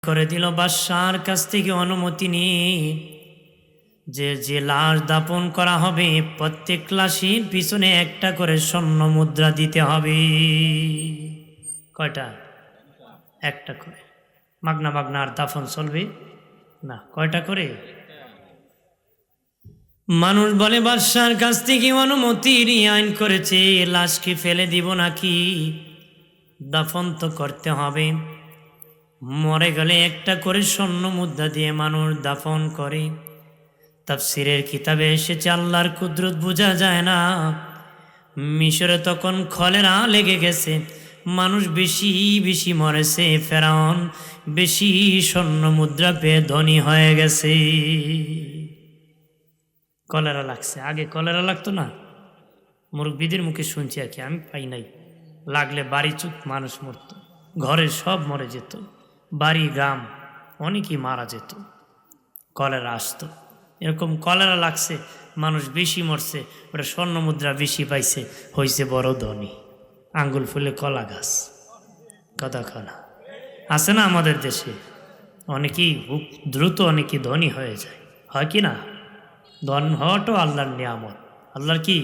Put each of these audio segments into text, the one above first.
করে দিল বাদশার কাছ থেকে অনুমতি নিয়ে যে যে লাশ দাপন করা হবে প্রত্যেক লাশের পিছনে একটা করে স্বর্ণ মুদ্রা দিতে হবে। কয়টা? একটা করে। মাগনা মাগনা আর দাফন চলবে না। কয়টা করে? মানুষ বলে বাদশার কাছ থেকে অনুমতি নিয়ে আইন করেছে, লাশকে ফেলে দিব নাকি? দাফন তো করতে হবে। মরে গেলে একটা করে স্বর্ণ মুদ্রা দিয়ে মানুষ দাফন করে। তাফসীরের কিতাবে এসেছে আল্লাহর কুদরত বোঝা যায় না। মিশরে তখন কলেরা লেগে গেছে, মানুষ বেশি বেশি মরেছে, ফেরাউন বেশি স্বর্ণ মুদ্রা পেয়ে ধনী হয়ে গেছে। কলেরা লাগছে। আগে কলেরা লাগতো না, মুরব্বীদের মুখে শুনছি আর কি, আমি পাই নাই। লাগলে বাড়ি চুপ মানুষ মরত, ঘরের সব মরে যেত, বাড়ি গ্রাম অনেকেই মারা যেত, কলেরা আসতো। এরকম কলেরা লাগছে, মানুষ বেশি মরছে, ওরা স্বর্ণ মুদ্রা বেশি পাইছে, হয়েছে বড় ধনী। আঙ্গুল ফুলে কলা গাছ, কথা কলা আছে না আমাদের দেশে? অনেকেই খুব দ্রুত অনেকেই ধনী হয়ে যায়, হয় কি না? ধন হওয়াটাও আল্লাহর নিয়ামত, আল্লাহর কি?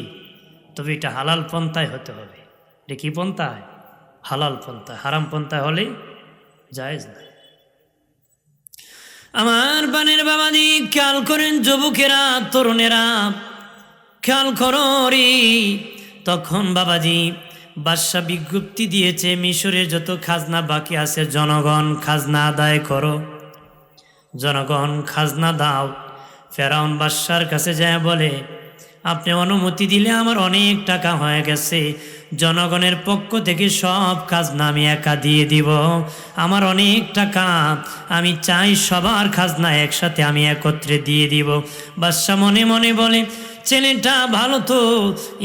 তবে এটা হালাল পন্থায় হতে হবে। এটা কি পন্থায়? হালাল পন্থায়। হারাম পন্থায় হলে জায়েজ না। আমার বানের বাবাজি খেয়াল করেন, যুবকেরা তরুণেরা খেয়াল করো রে। তখন বাবাজি বাদশা বিজ্ঞপ্তি দিয়েছে, মিশরের যত খাজনা বাকি আছে জনগণ খাজনা আদায় করো, জনগণ খাজনা দাও। ফেরাউন বাদশার কাছে যায় বলে, আপনি অনুমতি দিলে আমার অনেক টাকা হয়ে গেছে, জনগণের পক্ষ থেকে সব খাজনা আমি একা দিয়ে দিব, আমার অনেক টাকা, আমি চাই সবার খাজনা একসাথে আমি একত্রে দিয়ে দিব। বাদশা মনে মনে বলে, ছেলেটা ভালো তো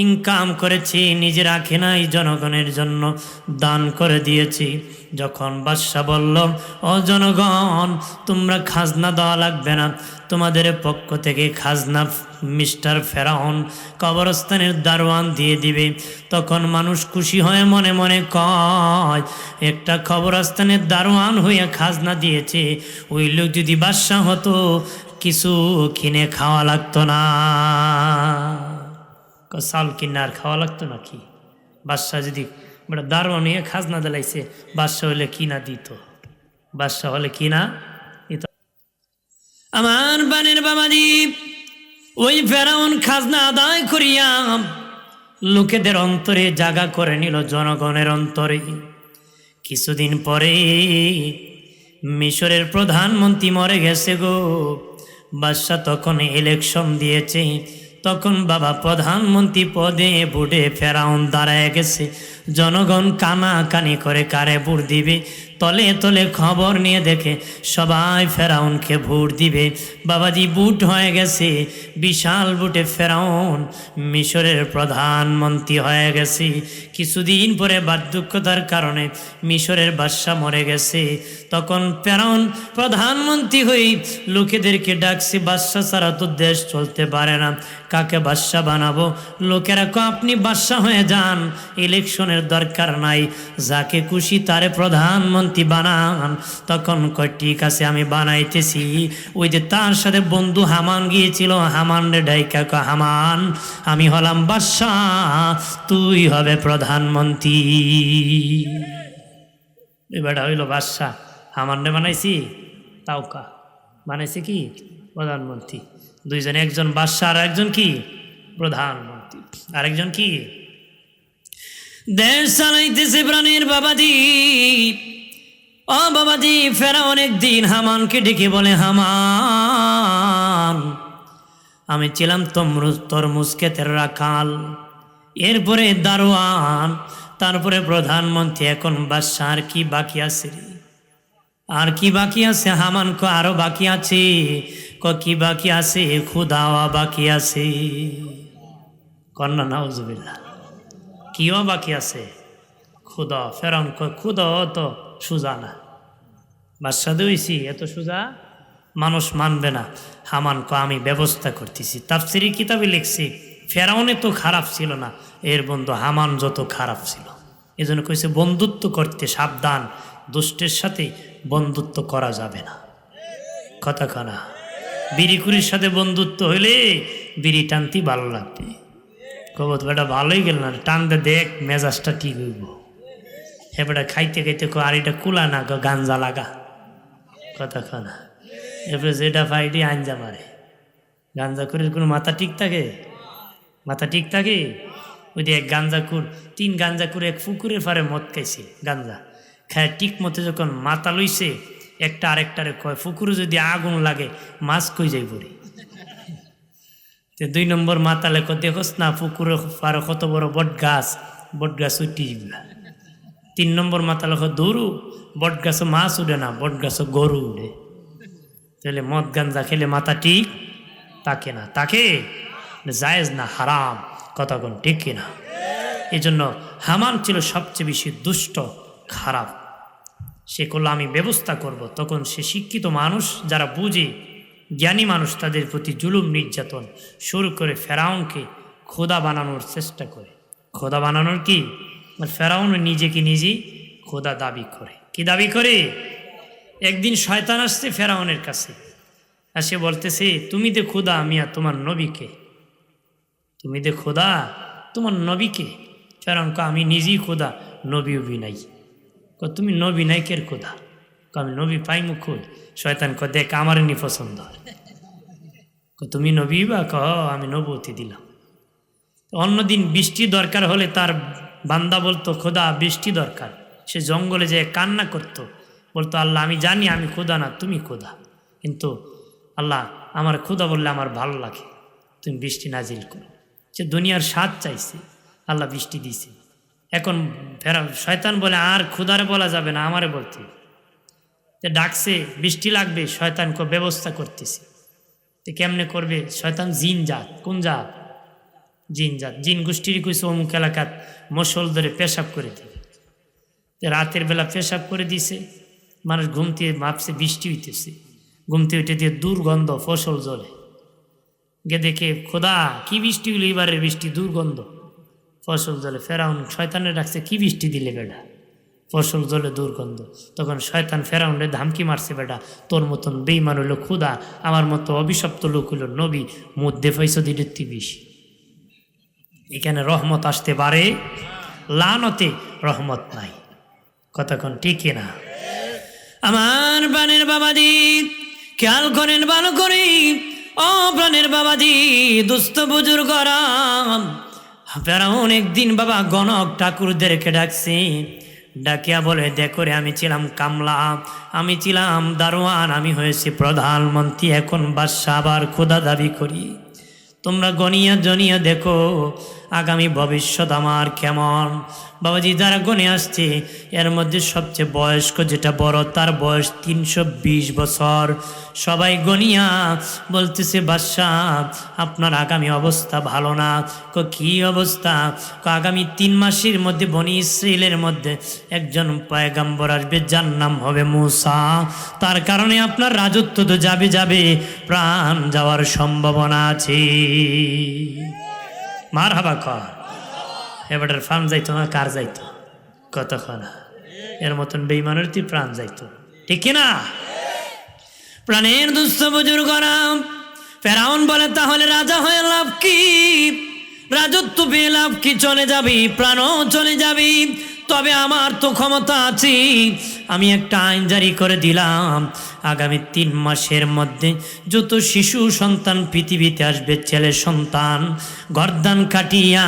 ইনকাম করেছি, নিজে রাখে নাই, জনগণের জন্য দান করে দিয়েছি। যখন বাদশা বলল, ও জনগণ তোমরা খাজনা দেওয়া লাগবে না, তোমাদের পক্ষ থেকে খাজনা মিস্টার ফেরাউন কবরস্থানের দারোয়ান দিয়ে দিবে। তখন মানুষ খুশি হয়ে মনে মনে কয়, একটা কবরস্থানের দারোয়ান হইয়া খাজনা দিয়েছে, ওই লোক যদি বাদশা হতো কিছু কিনে খাওয়া লাগতো না, চাল কিনে আর খাওয়া লাগতো নাকি? বাদশা যদি দারোয়ান হইয়া খাজনা দিলাইছে, বাদশা হলে কিনা দিত, বাদশা হলে কিনা দিত। আমার বানের বাবাজি ওই ফেরাউন খাজনা আদায় করিয়া লোকেদের অন্তরে জাগা করে নিল, জনগণের অন্তরে। কিছুদিন পরে মিশরের প্রধানমন্ত্রী মরে গেছে গো। বাদশা তখন ইলেকশন দিয়েছে, তখন বাবা প্রধানমন্ত্রী পদে বুড়ে ফেরাউন দাঁড়ায় গেছে। জনগণ কানাকানি করে কারে ভোট দিবে, তলে তলে খবর নিয়ে দেখে সবাই ফেরাউনকে ভোট দিবে। বাবাজি বুট হয়ে গেছে, বিশাল বুটে ফেরাউন মিশরের প্রধানমন্ত্রী হয়ে গেছে। কিছুদিন পরে বার্ধক্যতার কারণে মিশরের বাদশা মরে গেছে। তখন ফেরাউন প্রধানমন্ত্রী হয়ে লোকেদেরকে ডাকছে, বাদশা ছাড়া তো দেশ চলতে পারে না, কাকে বাদশা বানাবো? লোকেরা কো আপনি বাদশা হয়ে যান, ইলেকশনের দরকার নাই, যাকে খুশি তারে প্রধানমন্ত্রী বানান। তখন কয় ঠিক আছে আমি বানাইতেছি। ওই যে তার সাথে বন্ধু হামান গিয়েছিল, হামান রে ডাইকা কয়, হামান আমি হলাম বাদশা, তুই হবে প্রধানমন্ত্রী। এবারটা হইল বাদশা, হামান রে বানাইছি তাওকা, বানাইছে কি প্রধানমন্ত্রী। দুইজন, একজন বাদশা আর একজন কি প্রধানমন্ত্রী, আরেকজন কি দেশ চালাইতেছে প্রাণের বাবাজি। ও বাবাজি ফেরাউন একদিন হামানকে ডেকে বলে, হামান আমি ছিলাম তরমুজ ক্ষেতের রাখাল, এরপরে দারোয়ান, তারপরে প্রধানমন্ত্রী, এখন বাদশা, আর কি বাকি আছে রে? আর কি বাকি আছে? হামান কো আরো বাকি আছে। কি বাকি আছে? খুদাওয়া বাকি আছে। কন্যা নাউজুবিল্লাহ, কিও বাকি আছে? খুদা। ফেরাউন কয় খুদা তো সোজা না, বাদশা দইছি এত সোজা মানুষ মানবে না। হামান কয় আমি ব্যবস্থা করতেছি। তাফসীরি কিতাবে লিখছি ফেরাউনে তো খারাপ ছিল না, এর বন্ধু হামান যত খারাপ ছিল। এজন্য কইছে বন্ধুত্ব করতে সাবধান, দুষ্টের সাথে বন্ধুত্ব করা যাবে না। কথা খানা বিড়িকুরির সাথে বন্ধুত্ব হইলে বিড়ি টানতে ভালো লাগবে। কব তো বেটা ভালোই গেল না, টানতে দেখ মেজাজটা ঠিক হইব। হ্যাঁ বেটা খাইতে খাইতে আর এটা কুলা না গাঞ্জা লাগা। কথা খানা এরপরে যেটা ফাইটি আঞ্জা মারে। গাঞ্জা করে কোনো মাথা ঠিক থাকে? মাথা ঠিক থাকে? ওই যে এক গাঞ্জাকুর 3 গাঞ্জাকুর এক পুকুরের পারে মদ খাইছে, গাঞ্জা খায় ঠিক মতো যখন মাথা লইছে একটা আরেকটারে কয় পুকুরে যদি আগুন লাগে মাছ কই যাই পড়ি। 2 নম্বর মাথা লেখো দেখোস না পুকুরে পারে কত বড় বট গাছ উঠি যাবে। 3 নম্বর মাথা লেখো দৌড়ু বট গাছও মাছ উঠে না, বট গাছও গরু উঠে। তাহলে মদ গাঞ্জা খেলে মাথা ঠিক তাকে না, তাকে জায়েজ না, হারাম। কথা কোন ঠিক কিনা? এই জন্য হামান ছিল সবচেয়ে বেশি দুষ্ট, খারাপ। সে করলো আমি ব্যবস্থা করব। তখন সে শিক্ষিত মানুষ যারা বুঝে, জ্ঞানী মানুষ, তাদের প্রতি জুলুম নির্যাতন শুরু করে ফেরাউনকে খোদা বানানোর চেষ্টা করে। খোদা বানানোর কি? ফেরাউন নিজেকে নিজেই খোদা দাবি করে। কি দাবি করে? একদিন শয়তান আসছে ফেরাউনের কাছে, আর সে বলতেছে তুমি দে খোদা, আমি আর তোমার নবীকে। তুমি দে খোদা, তোমার নবীকে। ফেরাউন ক আমি নিজেই খোদা, নবী উবি নাই। তুমি নবী নাইকের খোদা? আমি নবী পাই মুখ। শয়তান ক দেখ আমার নি পছন্দ। তুমি নবী বা? ক আমি নবতী দিলাম। অন্যদিন বৃষ্টি দরকার হলে তার বান্দা বলতো খোদা বৃষ্টি দরকার। সে জঙ্গলে যেয়ে কান্না করতো, বলতো আল্লাহ আমি জানি আমি খোদা না, তুমি খোদা, কিন্তু আল্লাহ আমার খোদা বললে আমার ভালো লাগে, তুমি বৃষ্টি নাজিল করো। সে দুনিয়ার স্বাদ চাইছে, আল্লাহ বৃষ্টি দিছে। এখন শয়তান বলে আর খোদারে বলা যাবে না, আমারে বলতে। ডাকছে বৃষ্টি লাগবে, শয়তানকে ব্যবস্থা করতেছে। তো কেমনে করবে? শয়তান জিন জাত। কোন জাত? জিন জাত। জিন গোষ্ঠীর কইছে অমুক এলাকাত মশল ধরে পেশাব করে দিবে। রাতের বেলা পেশাব করে দিছে, মানুষ ঘুমতে ভাবছে বৃষ্টি হইতেছে, ঘুমতে উঠে দিয়ে দুর্গন্ধ, ফসল জলে গে দেখে খোদা কি বৃষ্টি হইল এবারের বৃষ্টি, দুর্গন্ধ, ফসল জলে। ফেরাউন শয়তানের ডাকছে কি বৃষ্টি দিলে বেটা, ফসল জলে দুর্গন্ধ। তখন শয়তান ফেরাউনের ধামকি মারছে, বেটা তোর মতন বেঈমান হইল খুদা, আমার মতো অভিশপ্ত লোক হইল নবী, মধ্যে পয়সা দিলে বেশি। এখানে রহমত আসতে পারে, লানতে রহমত নাই। কতক্ষণ ঠিক না? আমার প্রাণের বাবাজি খেয়াল করেন ভালো করে। ও প্রাণের বাবাজি, দুস্থ বুজুর্গরা, ফেরাউন একদিন বাবা গণক ঠাকুরদেরকে ডাকছে, ডাকিয়া বলে দেখো রে, আমি ছিলাম কামলা, আমি ছিলাম দারোয়ান, আমি হয়েছি প্রধানমন্ত্রী, এখন বাদশা, আবার খোদা দাবি করি। তোমরা গনিয়া জনিয়া দেখো আগামী ভবিষ্যৎ আমার কেমন। বাবাজি যারা গনে আসছে এর মধ্যে সবচেয়ে বয়স্ক যেটা বড়, তার বয়স 320 বছর। সবাই গনিয়া বলতেছে বাদশাহ আপনার আগামী অবস্থা ভালো না। কি অবস্থা? আগামী 3 মাসের মধ্যে বনি ইসরাইলের মধ্যে একজন পয়গম্বর আসবে, যার নাম হবে মূসা। তার কারণে আপনার রাজত্ব তো যাবে, প্রাণ যাওয়ার সম্ভাবনা আছে। মার হাবা কর। এবারের প্রাণ যাইতো না, কার যাইতো? কতক্ষণ এর মতন বেঈমানের তুই প্রাণ যাইতো, ঠিক না? প্রাণের দুস্থ বুজুর্গরা, ফেরাউন বলে তাহলে রাজা হয়ে লাভ কি? রাজত্ব পেয়ে লাভ কি? চলে যাবি, প্রাণও চলে যাবি। তবে আমার তো ক্ষমতা আছে, আমি একটা আইন জারি করে দিলাম, আগামী 3 মাসের মধ্যে যত শিশু সন্তান পৃথিবীতে আসবে, ছেলে সন্তান, গর্দান কাটিয়া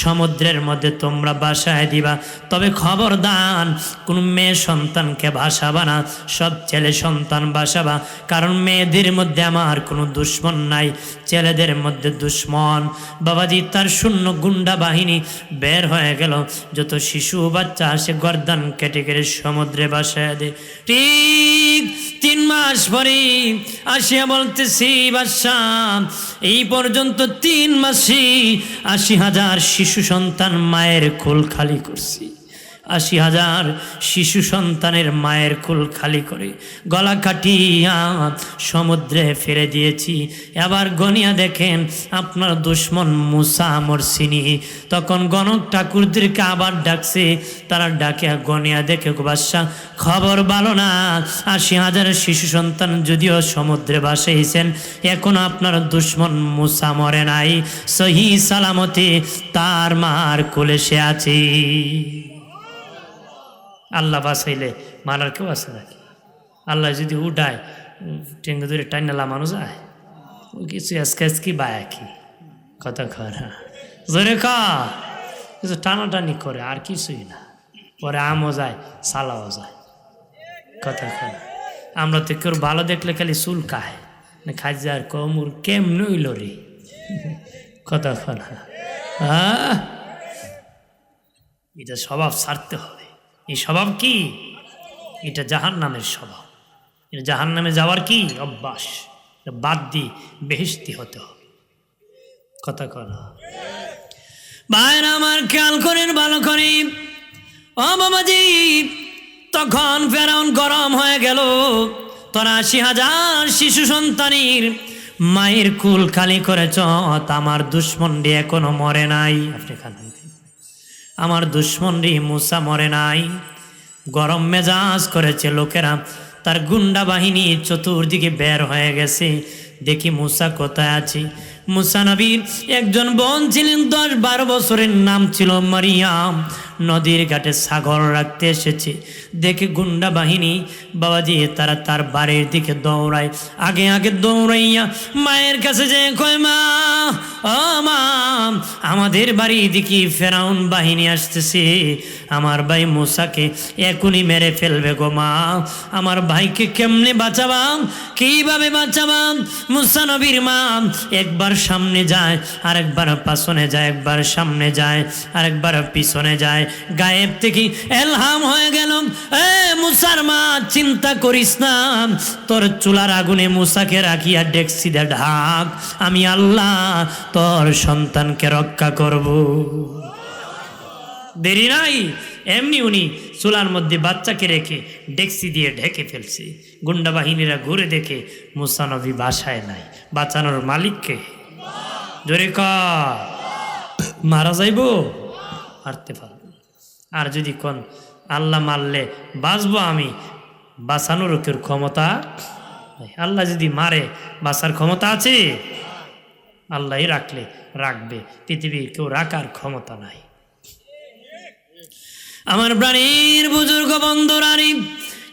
সমুদ্রের মধ্যে তোমরা ভাসায় দিবা। তবে খবরদার কোন মেয়ে সন্তানকে ভাসাবা না, সব ছেলে সন্তান ভাসাবা, কারণ মেয়েদের মধ্যে আমার কোনো দুশ্মন নাই, ছেলেদের মধ্যে দুশ্মন। বাবাজি তার শূন্য গুন্ডা বাহিনী বের হয়ে গেল, যত শিশু বাচ্চা আসে গর্দান কেটে কেটে সমুদ্রে ভাসায় দে। ঠিক 3 মাস পরে আসিয়া বলতেছি বাদশাহ, এই পর্যন্ত 3 মাসে 80,000 শিশু সন্তান মায়ের কোল খালি করছি। 80,000 শিশু সন্তানের মায়ের কুল খালি করে গলা কাটিয়া সমুদ্রে ফেলে দিয়েছি। এবার গনিয়া দেখেন আপনার দুশ্মন মুসা মরসিনি তখন গণক ঠাকুরদেরকে আবার ডাকছে, তারা ডাকে গনিয়া দেখে বাদশাহ খবর ভালো না, 80,000 শিশু সন্তান যদিও সমুদ্রে ভাসাইছেন এখনো আপনার দুশ্মন মুসা মরে নাই, সহি সালামতে তার মার কোলে সে আছে। আল্লাহ বাঁচাইলে মারার কেউ আছে নাকি? আল্লাহ যদি উঠায় টেঙ্গু ধরে টাইনা লামানো যায়, ও কিছু আজকে বায়া কি কথা খরা জোরে কা কিছু টানাটানি করে আর কিছুই না, পরে আমও যায় সালাও যায় কথা খরা। আমরা তো কেউ ভালো দেখলে খালি চুল কায় না খাজার কমুর কেমন হইল রে কথা খরা। এটা স্বভাব ছাড়তে হবে। এই স্বভাব কি? এটা জাহান্নামের স্বভাব। এটা জাহান্নামে যাওয়ার কি অভ্যাস, বাদ দিয়ে বেহেশতি হতে হবে কথা করা। ভাইরা আমার খেয়াল করেন ভালো করে, ও বাবাজি তখন ফেরাউন গরম হয়ে গেল, তোরা 80,000 শিশু সন্তানের মায়ের কুল খালি করেছ, আমার দুশ্মনটি এখনো মরে নাই। আপনি খান আমার দুশ্মনটি মুসা মরে নাই। গরম মেজাজ করেছে লোকেরা, তার গুন্ডা বাহিনী চতুর্দিকে বের হয়ে গেছে। দেখি মুসা কোথায় আছে। মুসা নবীর একজন বোন ছিলেন 10-12 বছরের, নাম ছিল মারিয়াম। নদীর ঘাটে ছাগল রাখতে এসেছে, দেখে গুন্ডা বাহিনী বাবাজি তারা তার বাড়ির দিকে দৌড়ায়। আগে আগে দৌড়াইয়া মায়ের কাছে যে কয়, মা ও মা আমাদের বাড়ি দিকে ফেরাউন বাহিনী আসতেছে, আমার ভাই মুসাকে এখনই মেরে ফেলবে গো মা, আমার ভাইকে কেমনে বাঁচাবাম, কিভাবে বাঁচাবাম? মুসা নবীর মা একবার সামনে যায় আরেকবার পিছনে যায়, একবার সামনে যায় আরেকবার পিছনে যায়। গায়েব থেকে এলহাম হয়ে গেল, এ মুসার মা চিন্তা করিস না, তোর চুলার আগুনে মুসাকে রাখিয়া ডেকসি দে ঢাক, আমি আল্লাহ তোর সন্তানকে রক্ষা করব। দেরি নাই, এমনি উনি চুলার মধ্যে বাচ্চাকে রেখে ডেকসি দিয়ে ঢেকে ফেলছে। গুন্ডা বাহিনীরা ঘুরে দেখে মুসা নবী বাসায় নাই। বাঁচানোর মালিককে জোরে কা মারা যাইব মারতে পারব। আর যদি কোন আল্লাহ মারলে বাঁচবো আমি, বাঁচানোর কেউ ক্ষমতা, আল্লাহ যদি মারে বাঁচার ক্ষমতা আছে? আল্লাহই রাখলে রাখবে, পৃথিবীর কেউ রাখার ক্ষমতা নাই। আমার প্রাণীর বুজুর্গ বন্ধুরানি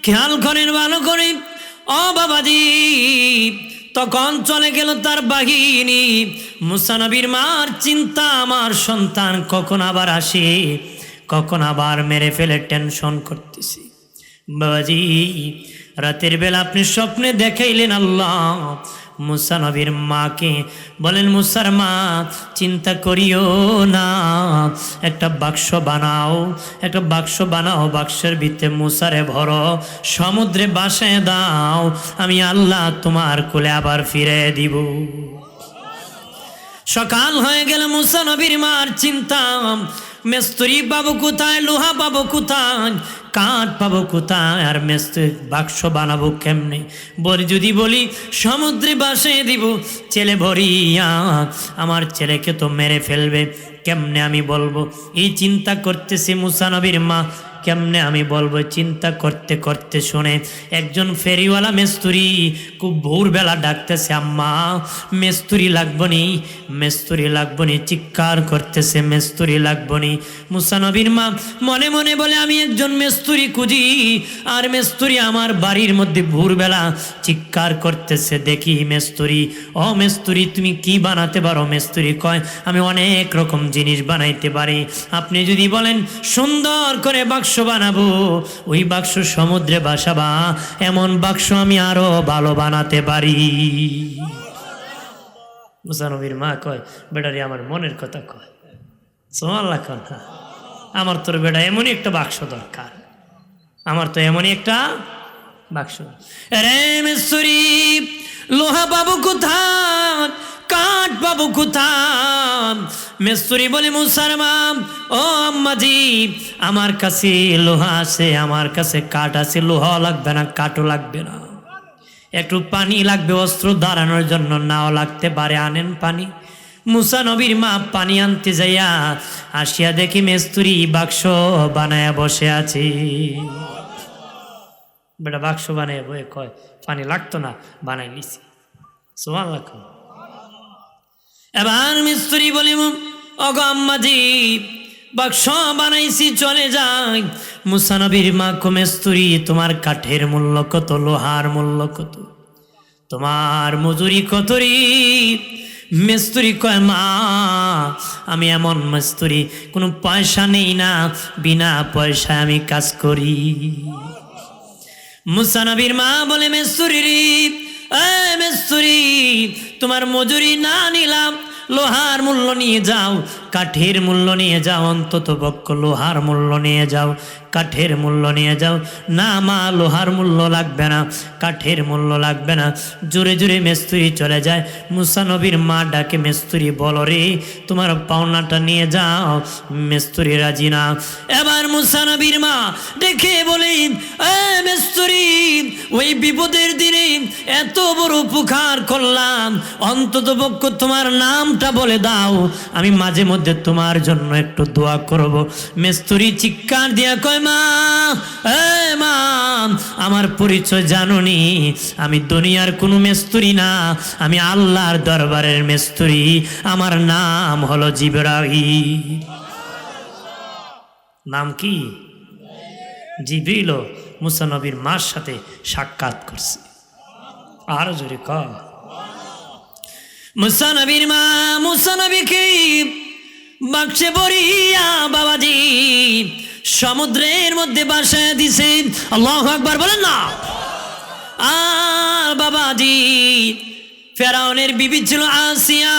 খেয়াল করেন ভালো করে, ও বাবাজি তখন চলে গেল তার বাহিনী। মুসা নবীর মার চিন্তা, আমার সন্তান কখন আবার আসে, কখন আবার মেরে ফেলে টেনশন করতেছি। বাবাজি রাতের বেলা আপনি স্বপ্নে দেখাইলেন আল্লাহ মুসা নবীর মাকে, বলেন মুসার মা চিন্তা করিও না, একটা বাক্স বানাও, একটা বাক্স বানাও, বাক্সের ভিতরে মুসারে ভরো, সমুদ্রে বাসায় দাও, আমি আল্লাহ তোমার কোলে আবার ফিরে দিব। সকাল হয়ে গেল, মুসা নবীর মার চিন্তা, মিস্ত্রি পাবো কোথায়, লোহা পাবো কোথায়, কাঠ পাবো কোথায়, আর মিস্ত্রি বাক্স বানাবো কেমনে? যদি বলি সমুদ্রে বাসিয়ে দিব, ছেলে ভরিয়া আমার ছেলেকে তো মেরে ফেলবে, কেমনে আমি বলবো? এই চিন্তা করতেছি মুসা নবীর মা, কেমনে আমি বলবো? চিন্তা করতে করতে শুনে একজন ফেরিওয়ালা মিস্ত্রি খুব ভোরবেলা ডাকতেছে, আম্মা মিস্ত্রি লাগবনি, মিস্ত্রি লাগবনি, চিৎকার করতেছে মিস্ত্রি লাগবনি। মুসা নবীর মা মনে মনে বলে, আমি একজন মিস্ত্রি খুঁজি, আর মিস্ত্রি আমার বাড়ির মধ্যে ভোরবেলা চিৎকার করতেছে, দেখি মিস্ত্রি, ও মিস্ত্রি তুমি কি বানাতে পারো? মিস্ত্রি কয়, আমি অনেক রকম জিনিস বানাইতে পারি, আপনি যদি বলেন সুন্দর করে বাক্স বানাবো, ওই বাক্স সমুদ্রে বাসাবা, এমন বাক্স আমি আরো ভালো বানাতে পারি। মুসা নবীর মা কয়, বেটারি আমার মনের কথা কয়, সুবহানাল্লাহ কথা, আমার তোর বেটা এমনই একটা বাক্স দরকার, আমার তো এমনই একটা বাক্স। রে মিস্ত্রি লোহা পাবো কোথায়, কাঠ পাবো কোথায়? মিস্ত্রি বলে মুসার মা, ও আম্মাজি, আমার কাছে লোহা আছে, আমার কাছে কাঠ আছে, লোহা লাগবে না, কাঠও লাগবে না, একটু পানি লাগবে অস্ত্র দাঁড়ানোর জন্য, নাও লাগতে পারে, আনেন পানি। মুসা নবীর মা পানি আনতে যাইয়া আসিয়া দেখি মিস্ত্রি বাক্স বানায়া বসে আছে। বেটা বাক্স বানায় বয়ে কয় পানি লাগতো না, বানাই লিছি। সুবহানাল্লাহ। এবার মিস্ত্রি বলি, ওগো আম্মাজি, বাক্স বানাইছি, চলে যাই। মুসা নবীর মা কো, মিস্ত্রি তোমার কাঠের মূল্য কত, লোহার মূল্য কত, তোমার মজুরি কত রে? মিস্ত্রি কয়, মা আমি এমন মিস্ত্রি কোনো পয়সা নেই না, বিনা পয়সায় আমি কাজ করি। মুসা নবীর মা বলে, মিস্ত্রি রে, মিস্ত্রি তোমার মজুরি না নিলাম, লোহার মূল্য নিয়ে যাও, কাঠের মূল্য নিয়ে যাও, অন্তত পক্ষ লোহার মূল্য নিয়ে যাও, কাঠের মূল্য নিয়ে যাও। না মা, লোহার মূল্য লাগবে না, কাঠের মূল্য লাগবে না। জোরে জোরে মিস্ত্রি চলে যায়। মুসা নবীর মা ডাকে, মিস্ত্রি বলো রে, তোমার পাওনাটা নিয়ে যাও। মিস্ত্রি রাজি না। এবার মুসা নবীর মা দেখে বলে, মিস্ত্রি, ওই বিপদের দিনে এত বড় উপকার করলাম, অন্তত পক্ষ তোমার নামটা বলে দাও, আমি মাঝে মধ্যে তোমার জন্য একটু দোয়া করব। মিস্ত্রি চিৎকার দিয়া কয়, মা, মা, আমার পরিচয় জানোনি, আমি দুনিয়ার কোনো মিস্ত্রি না, আমি আল্লাহর দরবারের মিস্ত্রি, আমার নাম হলো জিবরাইল। নাম কি? জিবরিল মুসা নবীর মার সাথে সাক্ষাৎ করছে। আর জোরে ক। মুসা নবীর মা মুসা নবীকে বাক্সে ভরিয়া বাবাজি সমুদ্রের মধ্যে বাসায় দিছে। আল্লাহু আকবার বলেন না। আর বাবাজি ফেরাউনের বিবি ছিল আসিয়া।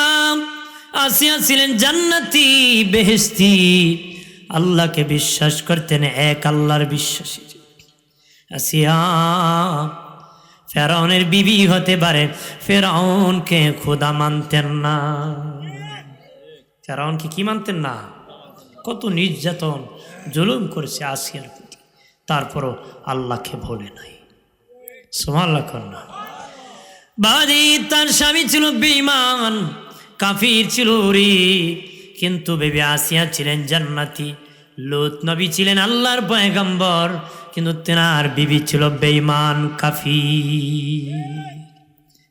আসিয়া ছিলেন জান্নাতি, বেহেশতি, আল্লাহকে বিশ্বাস করতেন, এক আল্লাহর বিশ্বাসী। আসিয়া ফেরাউনের বিবি হতে পারে, ফেরাউনকে খোদা মানতেন না। ফেরাউনকে কি মানতেন না? কত নির্যাতন জুলুম করেছে আসিয়ার প্রতি, তারপরও আল্লাহকে ভোলে নাই। সুবহানাল্লাহ কন্যা। বাদি তার স্বামী ছিল বেঈমান, কাফির ছিল রে, কিন্তু বেবি আসিয়া ছিলেন জান্নাতি। লূত নবী ছিলেন আল্লাহর পয়গম্বর, কিন্তু তেনার বিবি ছিল বেঈমান, কাফির।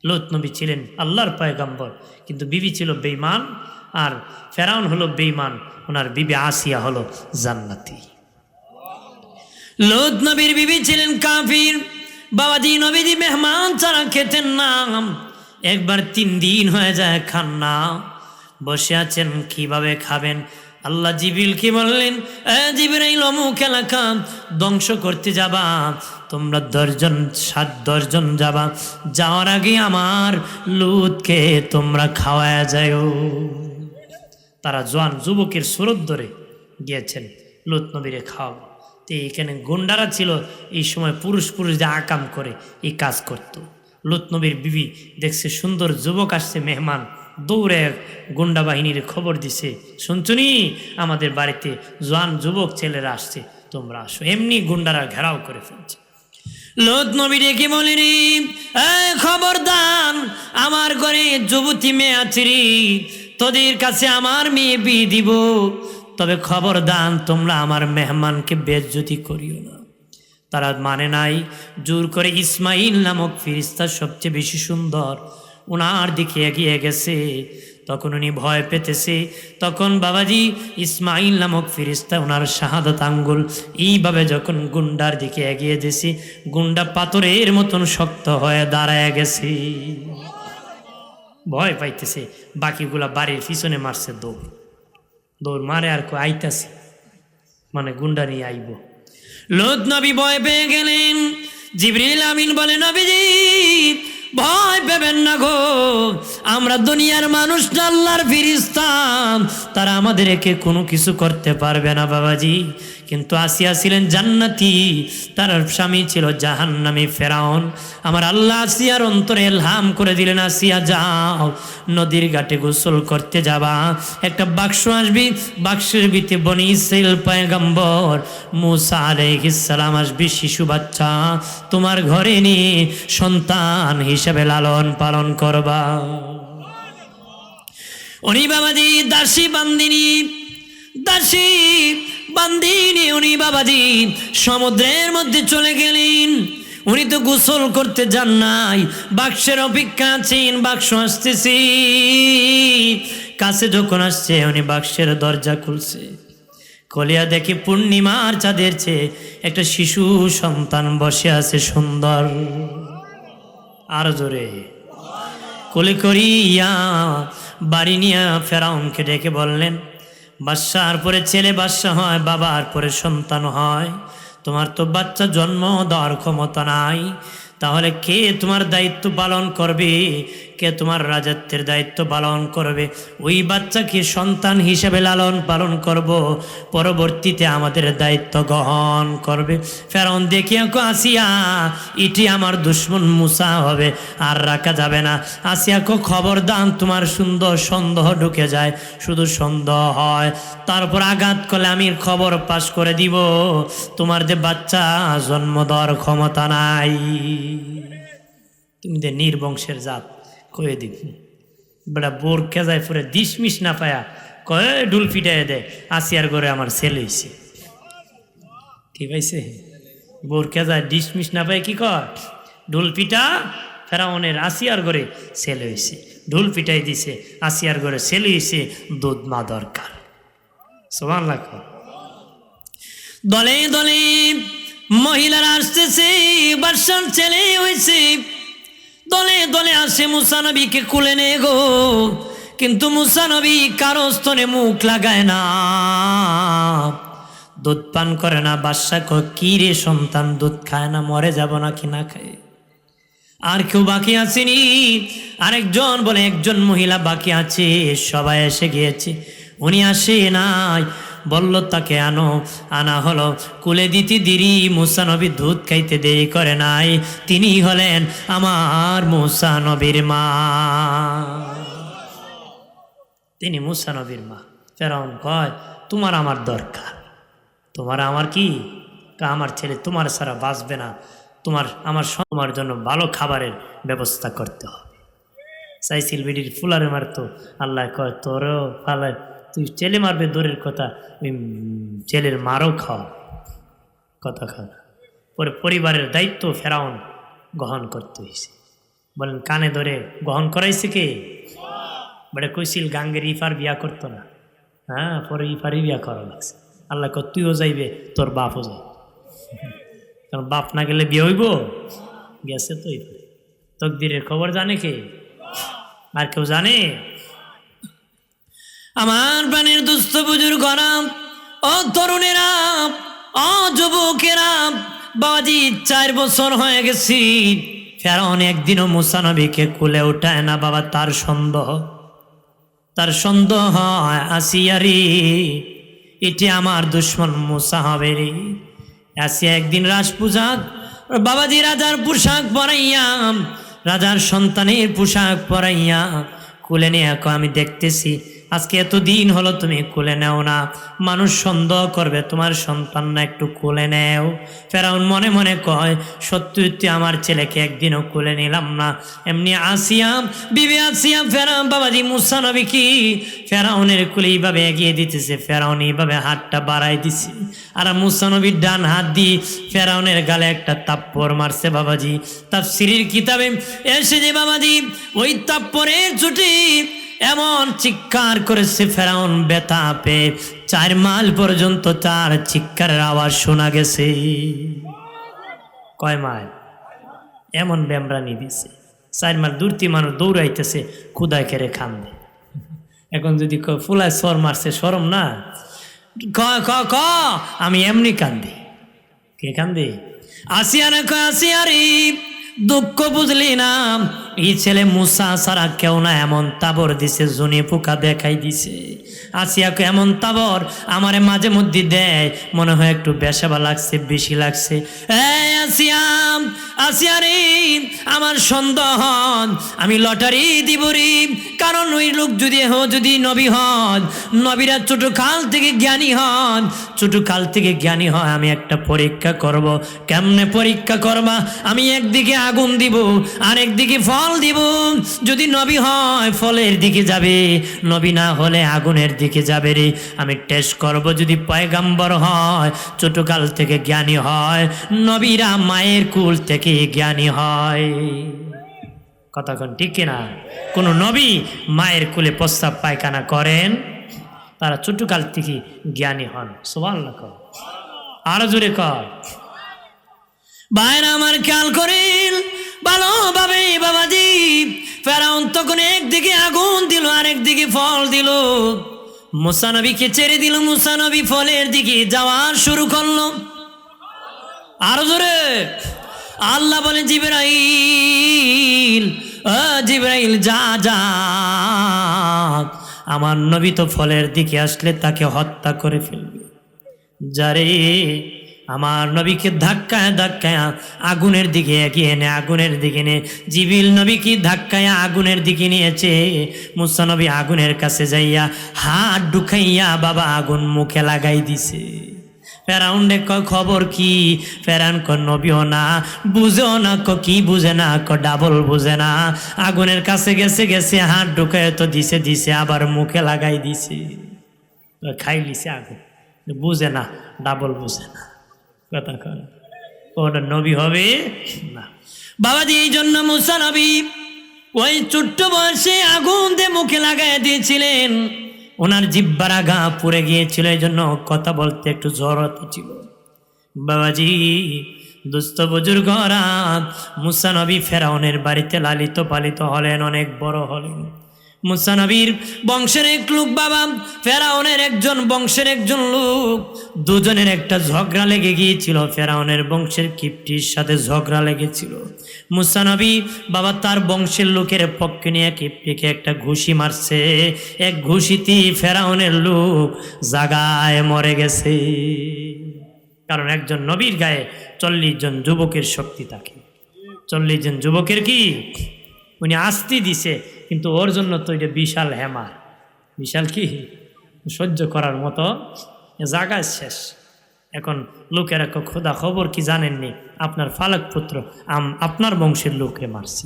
লূত নবী ছিলেন আল্লাহর পয়গম্বর, কিন্তু বিবি ছিল বেঈমান। আর ফেরাউন হলো বেঈমান, ওনার বিবি আসিয়া হলো জান্নাতি। লূত নবীর বিবি ছিলেন কাফির। বাবাজি নবীজি মেহমান ছাড়া খেতেন না। একবার 3 দিন হয়ে যায় খান না, বসে আছেন, কিভাবে খাবেন? আল্লাহ জিবরিলকে বললেন, জিবরাইল অমুক এলাকা ধ্বংস করতে যাবা, তোমরা 10 জন যাবা, যাওয়ার আগে আমার লূতকে তোমরা খাওয়ায়া যাও। তারা জোয়ান যুবকের সুরত ধরে গিয়েছেন লূত নবীরে খাওয়াবো। তো এখানে গুন্ডারা ছিল, এই সময় পুরুষ যে আকাম করে এই কাজ করত। লূত নবীর বিবি দেখছে সুন্দর যুবক আসছে মেহমান, দৌড়ে গুন্ডা বাহিনীর খবর দিছে, শুনছুনি আমাদের বাড়িতে জোয়ান যুবক ছেলেরা আসছে, তোমরা আসো। এমনি গুন্ডারা ঘেরাও করে ফেলছে। লূত নবী ডেকে বলে, রে খবরদার, আমার ঘরে যুবতী মেয়ে আছে রে, তোদের কাছে আমার মেয়ে বিয়ে দিব, তবে খবরদার তোমরা আমার মেহমানকে বেইজ্জতি করিও না। তারা মানে নাই, জোর করে ইসমাইল নামক ফেরেশতা সবচেয়ে বেশি সুন্দর, ওনার দিকে এগিয়ে গেছে। তখন উনি ভয় পেতেছে। তখন বাবাজি ইসমাইল নামক ফেরেশতা ওনার শাহাদাত আঙ্গুল এইভাবে যখন গুন্ডার দিকে এগিয়ে গেছে, গুন্ডা পাথরের মতন শক্ত হয়ে দাঁড়ায় গেছে, ভয় পাইতেছে। বাকিগুলা বাড়ির পিছনে মারছে দৌড় মারে, আর কো আইতাছে, মানে গুন্ডা নিয়ে আইব। লূত নবী ভয় পেয়ে গেলেন। জিবরিল আমিন বলে, নবীজি ভয় পাবেন না গো, আমরা দুনিয়ার মানুষ না, আল্লাহর ফেরেশতা, তারা আমাদেরকে কোনো কিছু করতে পারবে না বাবাজি। কিন্তু আসিয়া ছিলেন জান্নাতি, তার স্বামী ছিল জাহান্নামী ফেরাউন। আমার আল্লাহ আসিয়ার অন্তরে ইলহাম করে দিলেন, আসিয়া যাও নদীর ঘাটে গোসল করতে যাবা, একটা বাক্স আসবি, বাক্সের ভিতরে বনি ইসরাইল পয়গম্বর মুসা আলাইহিস সালাম আসবি, শিশু বাচ্চা তোমার ঘরে নিয়ে সন্তান হিসেবে লালন পালন করবা। উনি বাবাজি দাসী বান্দিনী উনি বাবাজি সমুদ্রের মধ্যে চলে গেলেন। উনি তো গোসল করতে যান নাই, বাক্সের অপেক্ষা আছেন, বাক্স আসতেছি। কাছে যখন আসছে উনি বাক্সের দরজা খুলছে, কলিয়া দেখি পূর্ণিমার চাঁদের চেয়ে একটা শিশু সন্তান বসে আছে সুন্দর। আর জোরে কোলে করিয়া বাড়ি নিয়ে ফেরাউনকে ডেকে বললেন, বাদশার পরে ছেলে বাদশা হয়, বাবার পরে সন্তান হয়, তোমার তো বাচ্চা জন্ম দেওয়ার ক্ষমতা নাই, তাহলে কে তোমার দায়িত্ব পালন করবে, কে তোমার রাজত্বের দায়িত্ব পালন করবে? ওই বাচ্চাকে সন্তান হিসেবে লালন পালন করব, পরবর্তীতে আমাদের দায়িত্ব গ্রহণ করবে। ফেরাউন দেখিয়া আসিয়া এটি আমার দুশ্মন মুসা হবে, আর রাখা যাবে না। আসিয়াকে খবর দান, তোমার সুন্দর সন্দেহ ঢুকে যায়, শুধু সন্দেহ হয়, তারপর আঘাত করলে আমি খবর পাশ করে দিব, তোমার যে বাচ্চা জন্ম দেওয়ার ক্ষমতা নাই, তুমি যে নির্বংশের জাত কয়ে দিব। বেড়া বোর কেজায় ফুরে ডিসমিস না পায়া কয়ে ঢুল পিটাই দে, আসিয়ার ঘরে আমার ছেলে হয়েছে। কি পাইছে? বোর কেজায় ডিসমিস না পায় কি কর, ঢুল পিটা, ফেরাউনের আসিয়ার ঘরে ছেলে হয়েছে, ঢুল পিটাই দিছে, আসিয়ার ঘরে ছেলে হয়েছে, দুধ মা দরকার। সুবহানাল্লাহ। দলে দলে মহিলারা আসতেছে, বাদশার ছেলে হয়েছে, দলে দলে আসে মুসা নবীকে কুলে নে গো। কিন্তু মুসা নবী কারো স্তনে মুখ লাগায় না, দুধ পান করে না। বাদশা কয়, কি রে সন্তান দুধ খায় না, মরে যাব নাকি না খায়? আর কেউ বাকি আসেনি? আরেকজন বলে একজন মহিলা বাকি আছে, সবাই এসে গিয়েছে, উনি আসে নাই। বলল তাকে আনো, আনা হলো, কুলে দিতে দেরি, মুসা নবী দুধ খাইতে দেরি করে নাই, তিনি হলেন আমার মুসা নবীর মা, তিনি মুসা নবীর মা। ফেরাউন কয়, তোমার আমার দরকার, তোমার আমার কি, আমার ছেলে তোমার ছাড়া বাঁচবে না, তোমার জন্য ভালো খাবারের ব্যবস্থা করতে হবে। চাইছিল বিডির ফুলারে মারতো, আল্লাহ কয় তোরও ফালায়, তুই ছেলে মারবে দূরের কথা, ওই ছেলের মারও খাওয়া, কথা খাওয়া। পরে পরিবারের দায়িত্ব ফেরাউন গ্রহণ করতে হয়েছে। বলেন কানে ধরে গ্রহণ করাইছে কে? বলে কইছিল গাঙ্গের ইফার বিয়া করতো না, হ্যাঁ, পরে ইফারই বিয়া করা লাগছে। আল্লাহ কয় তুইও যাইবে, তোর বাপও যাই, কারণ বাপ না গেলে বিয়ে হইব, গেছে তো ইফারে। তকদিরের খবর জানে কে? আর কেউ জানে? আমার প্রাণের দুস্থ বুজুর্গরা, ও তরুণেরা, ও যুবকেরা, বাবাজি 4 বছর হয়ে গেছি, ফেরাউন একদিনও মুসা নবীকে কুলে উঠায় না। বাবা তার সন্দেহ হয়, আসিয়া রে এটি আমার দুশ্মন মুসা হবে রে। আসিয়া একদিন রাজ পোশাক, বাবাজি রাজার পোশাক পরাইয়া, রাজার সন্তানের পোশাক পরাইয়া কুলে নিয়ে আমি দেখতেছি আজকে এতদিন হলো তুমি কোলে নেও না, মানুষ সন্দেহ করবে তোমার সন্তান না, একটু কোলে নেও। ফেরাউন মনে মনে কয়, সত্যি আমার ছেলেকে একদিনও কোলে নিলাম না। এমনি আসিয়া বিবি আসিয়া ফেরাউন বাবাজি মুসা নবী কি ফেরাউনের কোলে এইভাবে এগিয়ে দিতেছে, ফেরাউন এইভাবে হাতটা বাড়াই দিছে, আর মুসা নবীর ডান হাত দিয়ে ফেরাউনের গালে একটা তাপ্পড় মারছে। বাবাজি তাফসীরের কিতাবে এসে যে বাবাজি ওই তাপ্পড়ের চুটি এমন চিৎকার করেছে ফেরাউন ব্যথা পেয়ে 4 মাইল পর্যন্ত তার চিৎকারের আওয়াজ শোনা গেছে। কয় মাইল? এমন বেমরানি দিছে, 4 মাইল দূরতি মানুষ দৌড়াইতেছে, খুদায় কেড়ে কান্দে। এখন যদি ফুলায় সর মারছে শরম না? ক আমি এমনি কান্দি। কে কান্দি? আসিয়া না কয় আসিয়া রে দুঃখ বুঝলি না, এই ছেলে মুসা ছাড়া কেউ না, এমন তাবর দিছে, জুনি পোকা দেখাই দিছে। আসিয়াকে এমন তাবর আমারে মাঝে মধ্যে দেয়, মনে হয় একটু বেশাবা লাগছে, বেশি লাগছে। আসিয়া, আসিয়া রে, আমার সন্দেহ হন, আমি লটারি দিব রে। কারণ ওই লোক যদি নবী হন, নবীরা ছোট কাল থেকে জ্ঞানী হন, ছোট কাল থেকে জ্ঞানী হয়। আমি একটা পরীক্ষা করব। কেমনে পরীক্ষা করবা? আমি একদিকে আগুন দিব, আর একদিকে ফল দিব। যদি নবী হয় ফলের দিকে যাবে, নবী না হলে আগুনের দিকে যাবে রে। আমি টেস্ট করব, যদি পয়গাম্বর হয়, ছোট কাল থেকে জ্ঞানী হয়, নবীরা মায়ের কুল থেকে জ্ঞানী হয়। কথাক্ষণ ঠিক কিনা? কোন নবী মায়ের কুলে প্রস্রাব পায়খানা করেন? তারা ছোটকাল থেকে জ্ঞানী হন। সুবহানাল্লাহ কর, আরো জোরে কর। ভাইরা আমার খেয়াল করেন ভালোভাবে বাবাজি। ফেরাউন তখন একদিকে আগুন দিল, আর একদিকে ফল দিল। মুসা নবীকে ছেড়ে দিল, মুসা নবী ফলের দিকে যাওয়া শুরু করলো। আরো জোরে। আল্লাহ বলে, জিবরাইল, জিবরাইল যা যা, আমার নবী তো ফলের দিকে আসলে তাকে হত্যা করে ফেলবে। যারে আমার নবীকে ধাক্কায় ধাক্কায় আগুনের দিকে এগিয়ে নে, আগুনের দিকে নে। জিবরিল নবীকে ধাক্কায় আগুনের দিকে নিয়েছে। মুসা নবী আগুনের কাছে যাইয়া হাত ঢুকাইয়া বাবা আগুন মুখে লাগাই দিছে। ফেরাউন কয় খবর কি? ফেরাউন ক নবীও না, বুঝেও না, কি বুঝে না, ডাবল বুঝে না। আগুনের কাছে গেছে গেছে, হাত ঢুকায় তো দিছে, আবার মুখে লাগাই দিছে, খাই লিছে আগুন। বুঝে না, ডাবল বুঝে না। কথা কয় ওটা নবী হবে না বাবাজি। এই জন্য মুসা নবী ওই ছোট্ট বয়সে আগুন দিয়ে মুখে লাগাই দিয়েছিলেন। ওনার জিহ্বার আগা পুড়ে গিয়েছিল, এই জন্য কথা বলতে একটু জড়ত ছিল। বাবাজি দুস্থ বুজুর্গরা, মুসা নবী ফেরাউনের বাড়িতে লালিত পালিত হলেন, অনেক বড় হলেন। মুসা নবীর বংশের এক লোক বাবা, ফেরাউনের একজন বংশের একজন লোক, দুজনের একটা ঝগড়া লেগে গিয়েছিল। ফেরাউনের বংশের কিপ্টির সাথে ঝগড়া লেগেছিল। মুসা নবী বাবা তার বংশের লোকের পক্ষে নিয়ে কিপ্টিকে একটা ঘুষি মারছে। এক ঘুষিতে ফেরাউনের লোক জাগায় মরে গেছে। কারণ একজন নবীর গায়ে 40 জন যুবকের শক্তি থাকে। 40 জন যুবকের কি উনি আস্তি দিছে, কিন্তু ওর জন্য তো এটা বিশাল হেমার, বিশাল কি সহ্য করার মতো জায়গায় শেষ। এখন লোকেরা খোদা খবর কি জানেননি, আপনার ফালাক পুত্র আপনার বংশের লোকরে মারছে।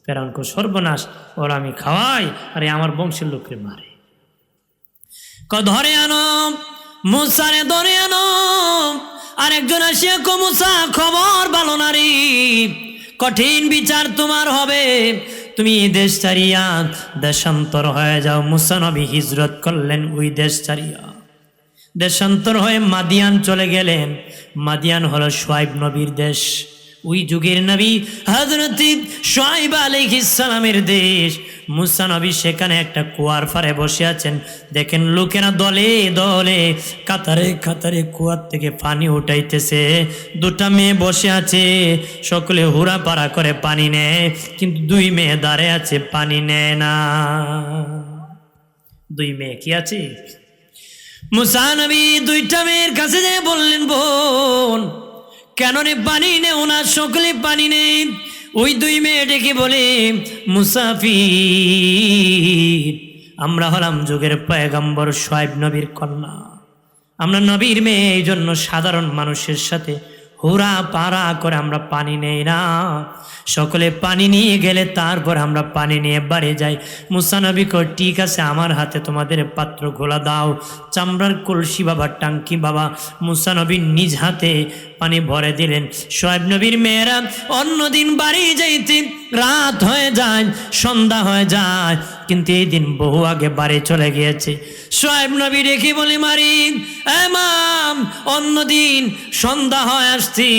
ফেরাউন কো সর্বনাশ, ওর আমি খাওয়াই, আরে আমার বংশের লোকরে মারে। ধরে আনো মুসারে, ধরে আনো। আর একজন আসিয়া কো মুসা, খবর ভালো নারী, কঠিন বিচার তোমার হবে, তুমি দেশ ছাড়িয়া দেশান্তর হয়ে যাও। মুসা নবী হিজরত করলেন ওই দেশ ছাড়িয়া, দেশান্তর হয়ে মাদিয়ান চলে গেলেন। মাদিয়ান হলো শুআয়ব নবীর দেশ। ওই যুগের নবী হযরত শুআয়ব আলাইহিস সালামের দেশ। মুসা নবী সেখানে একটা কুয়ার পাড়ে বসে আছেন। দেখেন লোকেরা দলে দলে কাতারে কাতারে কুয়ার থেকে পানি উঠাইতেছে। দুটা মেয়ে বসে আছে, সকলে হুরা পাড়া করে পানি নেয়, কিন্তু 2 মেয়ে দাঁড়ে আছে, পানি নেয় না। 2 মেয়ে কি আছে? মুসা নবী 2টা মেয়ের কাছে যেয়ে বললেন, বোন কেন রে পানি নেও না? সকলে পানি নেই। ওই 2 মেয়ে ডেকে বলে, মুসাফির, আমরা হলাম যুগের পয়গম্বর শুআয়ব নবীর কন্যা, আমরা নবীর মেয়ে, এই জন্য সাধারণ মানুষের সাথে হুরা পাড়া করে আমরা পানি নেই না। সকলে পানি নিয়ে গেলে তারপর আমরা পানি নিয়ে বাড়ি যাই। মুসা নবী কয়, ঠিক আছে, আমার হাতে তোমাদের পাত্র গোলা দাও, চামড়ার কলসি বাবা, টাঙ্কি বাবা। মুসা নবী নিজ হাতে পানি ভরে দিলেন। শুআয়ব নবীর মেয়েরা অন্যদিন বাড়ি যাইতে রাত হয়ে যায়, সন্ধ্যা হয়ে যায়, কিন্তু এই দিন বহু আগে বাড়ি চলে গিয়েছে। শুআয়ব নবী রেখে বলে, মারি এমাম, অন্যদিন সন্ধ্যা হয়ে আসছি,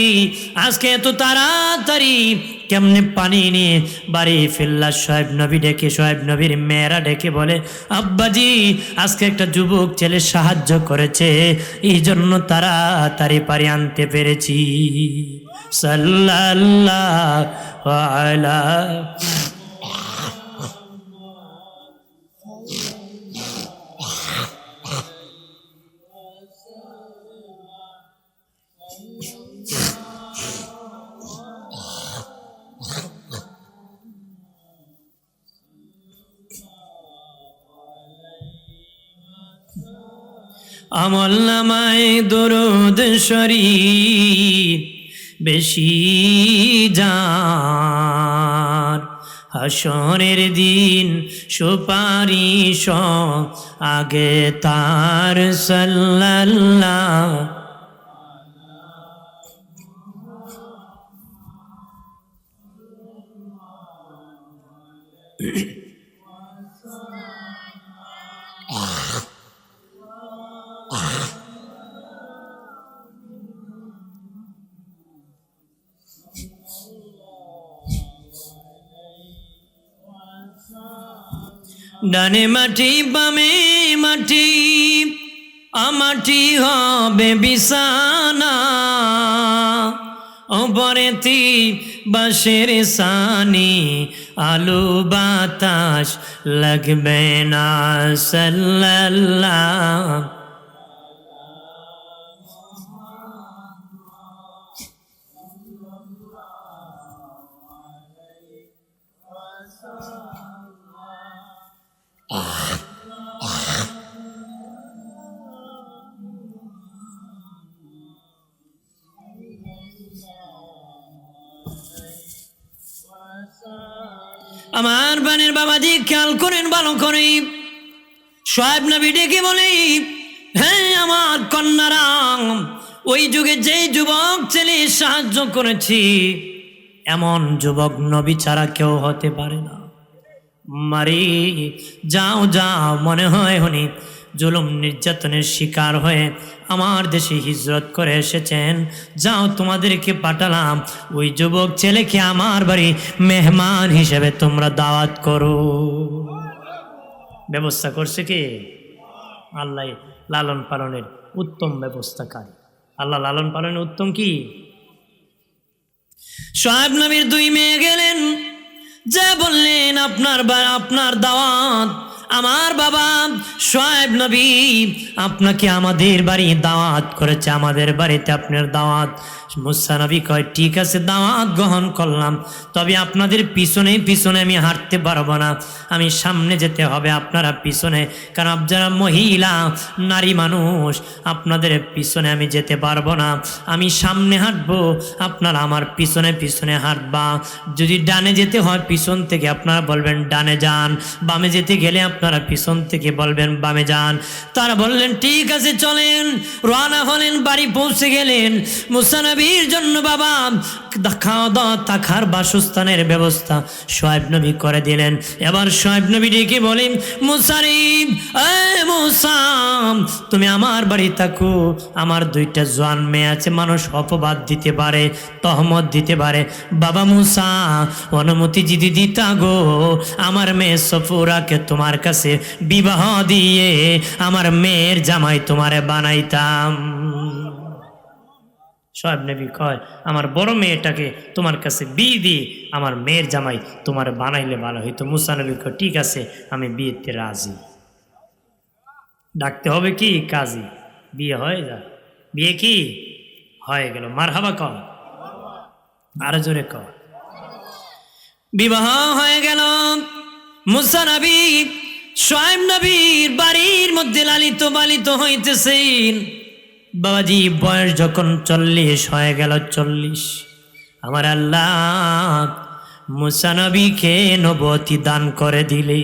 আজকে এত তাড়াতাড়ি কেমনে পানি নিয়ে বাড়ি ফেললা? শুআয়ব নবী ডেকে, শুআয়ব নবীর মেয়েরা ডেকে বলে, আব্বাজি আজকে একটা যুবক ছেলে সাহায্য করেছে, এই জন্য তাড়াতাড়ি পানি আনতে পেরেছি। সাল্লাল্লাহু আলা আমল নামায় দরুদ শরীফ বেশি যার, হাসরের দিন সুপারিশ আগে তার সাল্লাল্লাহ। ডানে মাটি বামে মাটি, আমাটি হবে বিছানা, ওপরেতে বাঁশের সানি, আলো বাতাস লাগবে না সাল্লাল্লাহ। আমার বানের বাবাজি খেয়াল করেন ভালো করে, শোয়েব নবী ডেকে বলে, হ্যাঁ আমার কন্যারা, ওই যুগে যে যুবক ছেলে সাহায্য করেছি এমন যুবক নবী ছাড়া কেউ হতে পারে না। মারি যাও যাও, মনে হয় উনি জুলুম নির্যাতনের শিকার হয়ে আমার দেশে হিজরত করে এসেছেন, যাও তোমাদেরকে পাঠালাম, ওই যুবক ছেলেকে আমার বাড়ি মেহমান হিসেবে তোমরা দাওয়াত করো। ব্যবস্থা করছে কি আল্লাহ? লালন পালনের উত্তম ব্যবস্থাকারী আল্লাহ। লালন পালনের উত্তম কি? শোয়েব নবীর দুই মেয়ে গেলেন, যা বললেন আপনার দাওয়াত, আমার বাবা শোয়েব নবী আপনাকে আমাদের বাড়ি দাওয়াত করেছে, আমাদের বাড়িতে আপনার দাওয়াত। মুসা নবী কয়, ঠিক আছে দাওয়াত গ্রহণ করলাম, তবে আপনাদের পিছনে পিছনে আমি হাঁটতে পারবো না, আমি সামনে যেতে হবে, আপনারা পিছনে, কারণ আপনারা মহিলা নারী মানুষ, আপনাদের পিছনে আমি যেতে পারবো না, আমি সামনে হাঁটবো, আপনারা আমার পিছনে পিছনে হাঁটবা। যদি ডানে যেতে হয় পিছন থেকে আপনারা বলবেন ডানে যান, বামে যেতে গেলে আপনারা পিছন থেকে বলবেন বামে যান। তারা বললেন ঠিক আছে চলেন, রওনা হলেন, বাড়ি পৌঁছে গেলেন। মুসা নবীর জন্য বাবা খাওয়া দাওয়া থাকার বাসস্থানের ব্যবস্থা শোয়েব নবী করে দিলেন। এবার শোয়েব নবী ডেকে বলেন, মুসা রে, মুসা তুমি আমার বাড়ি থাকো, আমার দুইটা জোয়ান মেয়ে আছে, মানুষ অপবাদ দিতে পারে, তহমত দিতে পারে, বাবা মুসা অনুমতি যদি দিতা গো, আমার মেয়ে সফুরাকে তোমার কাছে বিবাহ দিয়ে আমার মেয়ের জামাই তোমারে বানাইতাম। শোয়েব নবী কয়, আমার বড় মেয়েটাকে তোমার কাছে বিয়ে দিয়ে আমার মেয়ের জামাই তোমার বানাইলে ভালো হইতো। মুসা নবী কয়, ঠিক আছে আমি বিয়েতে রাজি। ডাকতে হবে কি কাজী, বিয়ে হয়ে যা, বিয়ে কি হয়ে গেল, মারহাবা কর, আরো জোরে কর। বিবাহ হয়ে গেল। মুসা নবী শোয়েব নবীর বাড়ির মধ্যে লালিত পালিত হইতেছেন। বাবাজি বয়স যখন 40 হয়ে গেল, 40, আমার আল্লাহ মুসা নবীকে নবুয়তি দান করে দিলে,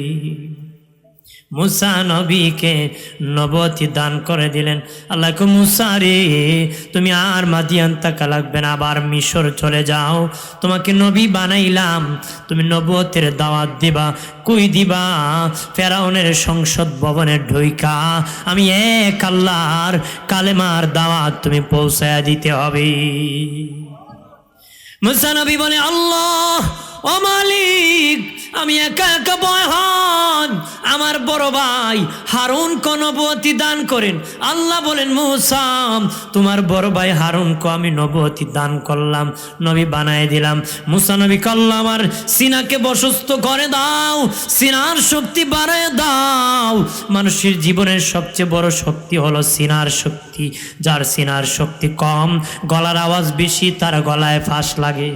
মুসা নবীকে নবুয়তি দান করে দিলেন। আল্লাহ কো মুসা রে, তুমি আর মাদিয়ান থাকা লাগবে না, আবার মিশর চলে যাও, তোমাকে নবী বানাইলাম, তুমি নবুয়তের দাওয়াত দিবা। কই দিবা? ফেরাউনের সংসদ ভবনে ঢুইকা আমি এক আল্লাহর কালেমার দাওয়াত তুমি পৌঁছায়া দিতে হবে। মুসা নবী বলে, আল্লাহ ও মালিক, আমি একা একা ভয় হন, আমার বড় ভাই হারুন কে নবুয়তি দান করেন। আল্লাহ বলেন, মুসা তোমার বড় ভাই হারুন কে আমি নবুয়তি দান করলাম, নবী বানায় দিলাম। মুসা নবী আল্লাহ আমার সিনাকে বশস্থ করে দাও, সিনার শক্তি বাড়ায় দাও। মানুষের জীবনের সবচেয়ে বড় শক্তি হলো সিনার শক্তি। যার সিনার শক্তি কম, গলার আওয়াজ বেশি, তার গলায় ফাঁস লাগে।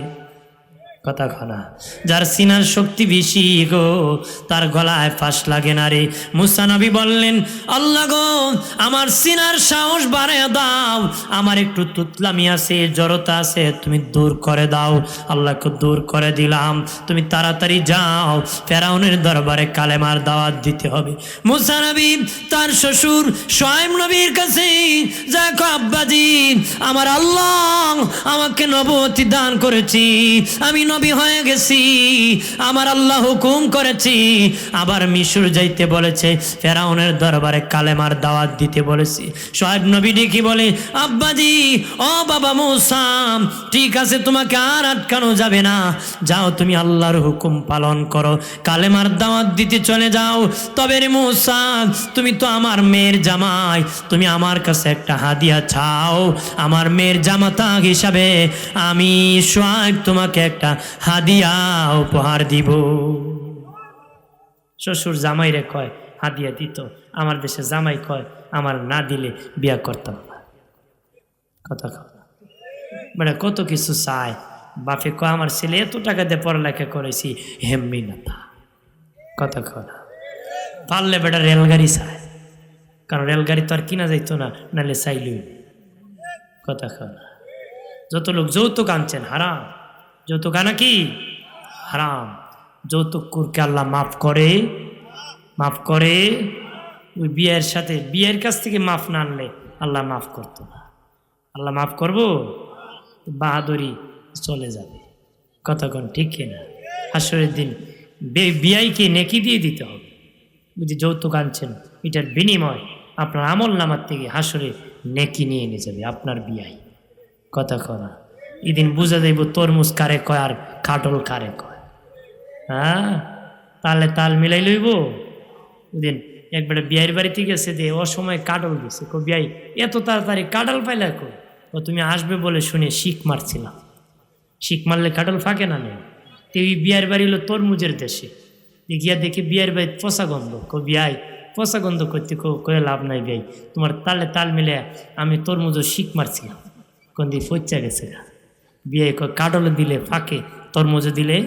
কথা খানা যার সিনার শক্তি বেশি গো তার গলায় ফাঁস লাগে না রে। মুসা নবী বললেন, আল্লাহ গো আমার সিনার সাহস বাড়ায় দাও, আমার একটু তুতলামি আছে, জড়তা আছে, তুমি দূর করে দাও। আল্লাহকে দূর করে দিলাম, তুমি তাড়াতাড়ি যাও, ফেরাউনের দরবারে কালেমার দাওয়াত দিতে হবে। মুসা নবী তার শ্বশুর শুআয়ব নবীর কাছে যা কো, আব্বাজি আমার আল্লাহ আমাকে নবুয়তি দান করেছি, আমি নবী হয়ে গেছি, আমার আল্লাহ হুকুম করেছি, আবার মিশর যাইতে বলেছে, ফেরাউনের দরবারে কালেমার দাওয়াত দিতে বলেছি। শুআয়ব নবী ডেকে বলে, আব্বাজি ও বাবা মুসা, ঠিক আছে তোমাকে আর আটকানো যাবে না, যাও তুমি আল্লাহর হুকুম পালন করো, কালেমার দাওয়াত দিতে চলে যাও। তবে রে মুসা, তুমি তো আমার মেয়ের জামাই, তুমি আমার কাছে একটা হাদিয়া চাও, আমার মেয়ের জামাতা হিসাবে আমি শুআয়ব তোমাকে একটা হাদিয়া উপহার দিব। শ্বশুর জামাইরে কয় হাদিয়া দিত, আমার দেশে জামাই কয় আমার না দিলে বিয়া করতাম না। কথা মানে কত কিছু চায়, বাপে কয় আমার ছেলে এত টাকা দিয়ে পড়ালেখা করেছি, হেমনি না তা। কথা না পারলে বেটা রেলগাড়ি চায়, কারণ রেলগাড়ি তো আর কিনা যাইতো না, নাহলে চাইলই। কথা না যত লোক যৌতুক আনছেন হারাম, যৌতুক আনা কি হারাম। যৌতুক কুরকে আল্লাহ মাফ করে। ওই বিয়ের সাথে বিয়ের কাছ থেকে মাফ না আনলে আল্লাহ মাফ করতো না। আল্লাহ মাফ করবো, বাহাদুরি চলে যাবে। কতক্ষণ ঠিক কিনা? হাসরের দিন বিয়াইকে নেকি দিয়ে দিতে হবে। বুঝি যৌতুক আনছেন, এটার বিনিময় আপনার আমল নামার থেকে হাসরে নেকি নিয়ে নিয়ে যাবে আপনার বিয়াই। কথা কনা এদিন বুঝা যাইব তরমুজ কারে কয় আর কাটল কারে কয়। হ্যাঁ, তাহলে তাল মিলাই লইব। ওদিন একবারে বিয়ের বাড়িতে গেছে, দিয়ে অসময় কাটল গেছে, কো বিয়াই এত তাড়াতাড়ি কাটল পাইলা কো? ও তুমি আসবে বলে শুনে শিখ মারছিলাম, শিখ মারলে কাটল ফাঁকে না নেই। তুই বিয়ের বাড়ি হলো তরমুজের দেশে, গিয়া দেখি বিয়ের বাড়ি পচা গন্ধ, কো বিয়াই পচা গন্ধ করতে কয়ে লাভ নাই বিয়াই, তোমার তালে তাল মিলে আমি তরমুজও শিখ মারছিলাম, কোন দিয়ে ফচ্চা গেছে। বিয়ে কাটলে দিলে ফাঁকে, তরমুজে দিলে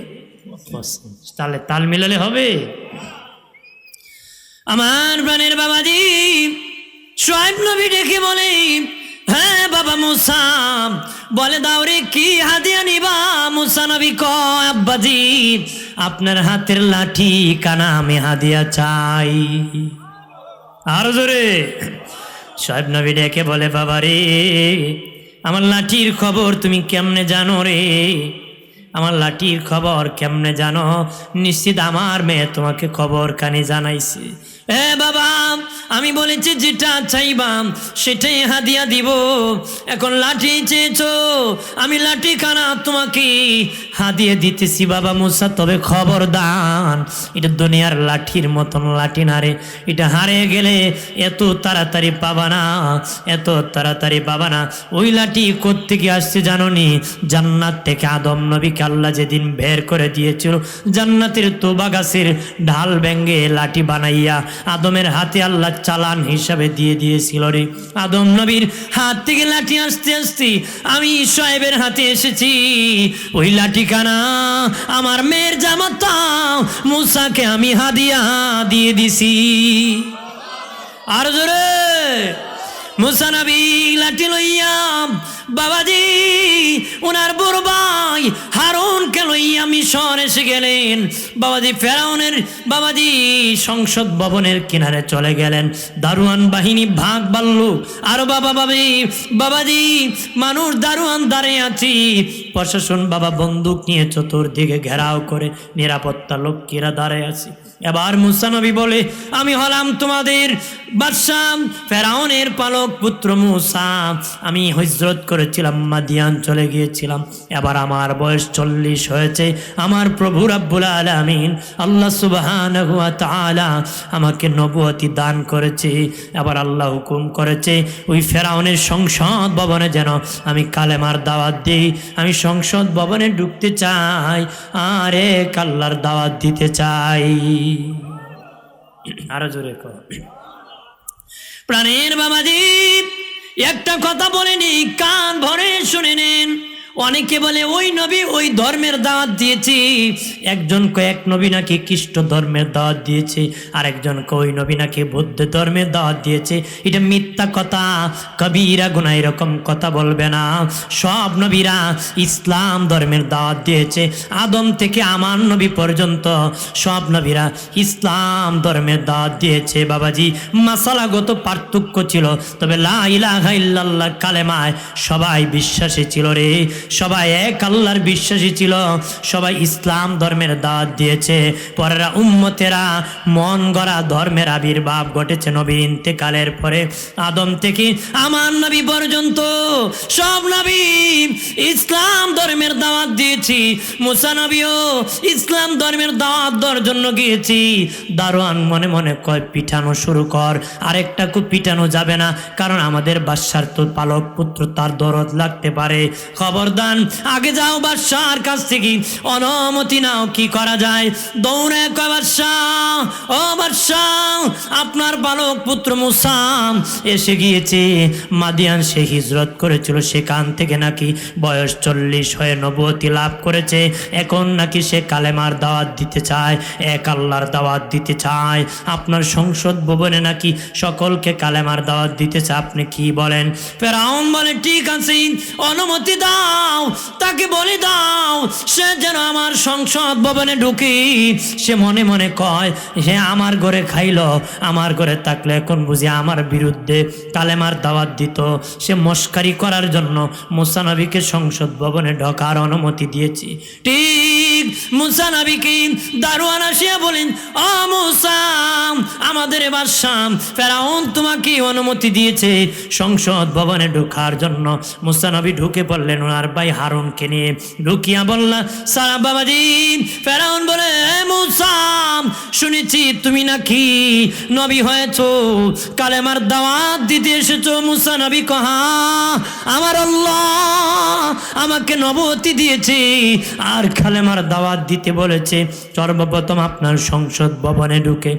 তালে তাল মিলালে হবে। আমার প্রাণের বাবাজি শুআয়ব নবী ডেকে বলে, হ্যাঁ বাবা মুসা, বলে দাও রে কি হাদিয়া নিবা? মুসা নবী কয়, আব্বাজি আপনার হাতের লাঠি কানা আমি হাদিয়া চাই। আরো জোরে শুআয়ব নবী ডেকে বলে, বাবা রে আমার লাঠির খবর তুমি কেমনে জানো রে? আমার লাঠির খবর কেমনে জানো? নিশ্চিত আমার মেয়ে তোমাকে খবর কানে জানাইছে। বাবা আমি বলেছি যেটা চাইবাম সেটাই হাদিয়া দিব। এখন লাঠি চেয়েছো, আমি লাঠি খানা তোমাকে হাদিয়ে দিতেছি বাবা মুসা। তবে খবরদার, এটা দুনিয়ার লাঠির মতন লাঠি না রে, এটা হারিয়ে গেলে এত তাড়াতাড়ি পাবা না, এত তাড়াতাড়ি পাবা না। ওই লাঠি কোত্থেকে আসছে জানো নি? জান্নাত থেকে আদম নবীকে আল্লাহ যেদিন বের করে দিয়েছিল, জান্নাতের তোবা গাছের ঢাল ভেঙ্গে লাঠি বানাইয়া আদমের হাতে আল্লাহ চালান হিসাবে দিয়ে দিয়েছিল রে। আদম নবীর হাত থেকে লাঠি আসতে আসতে আমি শুআয়বের হাতে এসেছি। ওই লাঠি কানা আমার মেয়ের জামাতা মুসাকে আমি হাদিয়া দিয়ে দিছি। আর জোরে মুসা নবী লাঠি লইয়া বাবাজি ওনার বড় ভাই হারুনকে লইয়া মিশর এসে গেলেন। বাবাজি ফেরাউনের বাবাজি সংসদ ভবনের কিনারে চলে গেলেন। দারোয়ান বাহিনী ভাগ বাড়ল। আর বাবাজি মানুষ দারোয়ান দাঁড়িয়ে আছি, প্রশাসন বাবা বন্দুক নিয়ে চতুর্দিকে ঘেরাও করে নিরাপত্তা লোকেরা দাঁড়িয়ে আছি। এবার মুসা নবী বলে, আমি হলাম তোমাদের বাদশাহ ফেরাউনের পালক পুত্র মুসা। আমি হিজরত করেছিলাম, মাদিয়ান চলে গিয়েছিলাম। এবার আমার বয়স 40 হয়েছে। আমার প্রভু রাব্বুল আলামিন আল্লাহ সুবহানাহু ওয়া তাআলা আমাকে নবুয়তি দান করেছে। এবার আল্লাহ হুকুম করেছে ওই ফেরাউনের সংসদ ভবনে যেন আমি কালেমার দাওয়াত দিই। আমি সংসদ ভবনে ঢুকতে চাই, আরে আল্লাহর দাওয়াত দিতে চাই। আরো জোরে কর। প্রাণের বাবাজি একটা কথা বলেনি, কান ভরে শুনে নেন। অনেকে বলে ওই নবী ওই ধর্মের দাওয়াত দিয়েছে, একজন কয়েক নবী নাকি খ্রিস্ট ধর্মের দাওয়াত দিয়েছে, আর একজন ওই নবী নাকি বৌদ্ধ ধর্মের দাওয়াত দিয়েছে। এটা মিথ্যা কথা, কবিরা গুনাহ এরকম কথা বলবে না। সব নবীরা ইসলাম ধর্মের দাওয়াত দিয়েছে, আদম থেকে আমার নবী পর্যন্ত সব নবীরা ইসলাম ধর্মের দাওয়াত দিয়েছে। বাবাজি মাসালাগত পার্থক্য ছিল, তবে লা ইলাহা ইল্লাল্লাহ কালেমায় সবাই বিশ্বাসী ছিল রে, সবাই এক আল্লাহর বিশ্বাসী ছিল, সবাই ইসলাম ধর্মের দাওয়াত দিয়েছে। পরেরা উম্মতেরা মন গড়া ধর্মের আবির্ভাব ঘটেছে নবীর ইন্তেকালের পরে। আদম থেকে আমার নবী পর্যন্ত সব নবী ইসলাম ধর্মের দাওয়াত দিয়েছি। মুসা নবীও ইসলাম ধর্মের দাওয়াত দেওয়ার জন্য গিয়েছি। দারোয়ান মনে মনে কয় পিটানো শুরু কর, আরেকটা খুব পিটানো যাবে না, কারণ আমাদের বাদশার তো পালক পুত্র, তার দরদ লাগতে পারে। খবরদান, আগে যাও বাদশার কাছ থেকে অনুমতি নাও, কি করা যায়। দৌড়ে কয় বাদশাহ, ও বাদশাহ, আপনার বালক পুত্র মুসা এসে গিয়েছে। মাদিয়ান সে হিজরত করেছিল, সেখান থেকে নাকি বয়স 40 হয়ে নবুয়তি লাভ করেছে। এখন নাকি সে কালেমার দাওয়াত দিতে চায়, এক আল্লাহর দাওয়াত দিতে চায়। আপনার সংসদ ভবনে নাকি সকলকে কালেমার দাওয়াত দিতে চায়, আপনি কি বলেন? ফেরাউন বলে ঠিক আছে, অনুমতি দাও, তাকে বলে দাও সে যেন আমার সংসদ ভবনে ঢুকি। সে মনে মনে কয়, সে আমার ঘরে খাইলো, আমার ঘরে থাকলে এখন বুঝি আমার বিরুদ্ধে কালেমার দাওয়াত দিত। সে মস্কারি করার জন্য মুসা নবীকে সংসদ ভবনে ঢোকার অনুমতি দিয়েছি। ঠিক মুসা নবীকে দারোয়ান আসিয়া বলেন, ও মুসা, আমাদের বাদশাহ ফেরাউন তোমাকে অনুমতি দিয়েছে সংসদ ভবনে ঢোকার জন্য। মুসা নবী ঢুকে পড়লেন ওনার ভাই হারুনকে নিয়ে। ঢুকিয়া বললা, সারা বাবাজি। ফেরাউন বলে, মুসা, শুনেছি তুমি নাকি নবী হয়েছো, কালেমার দাওয়াত দিতে এসেছো। মুসা নবী কহা, আমার আল্লাহ আমাকে নবুয়তি দিয়েছে আর কালেমার দাওয়াত দিতে বলেছে। সর্বপ্রথম আপনার সংসদ ভবনে ঢুকে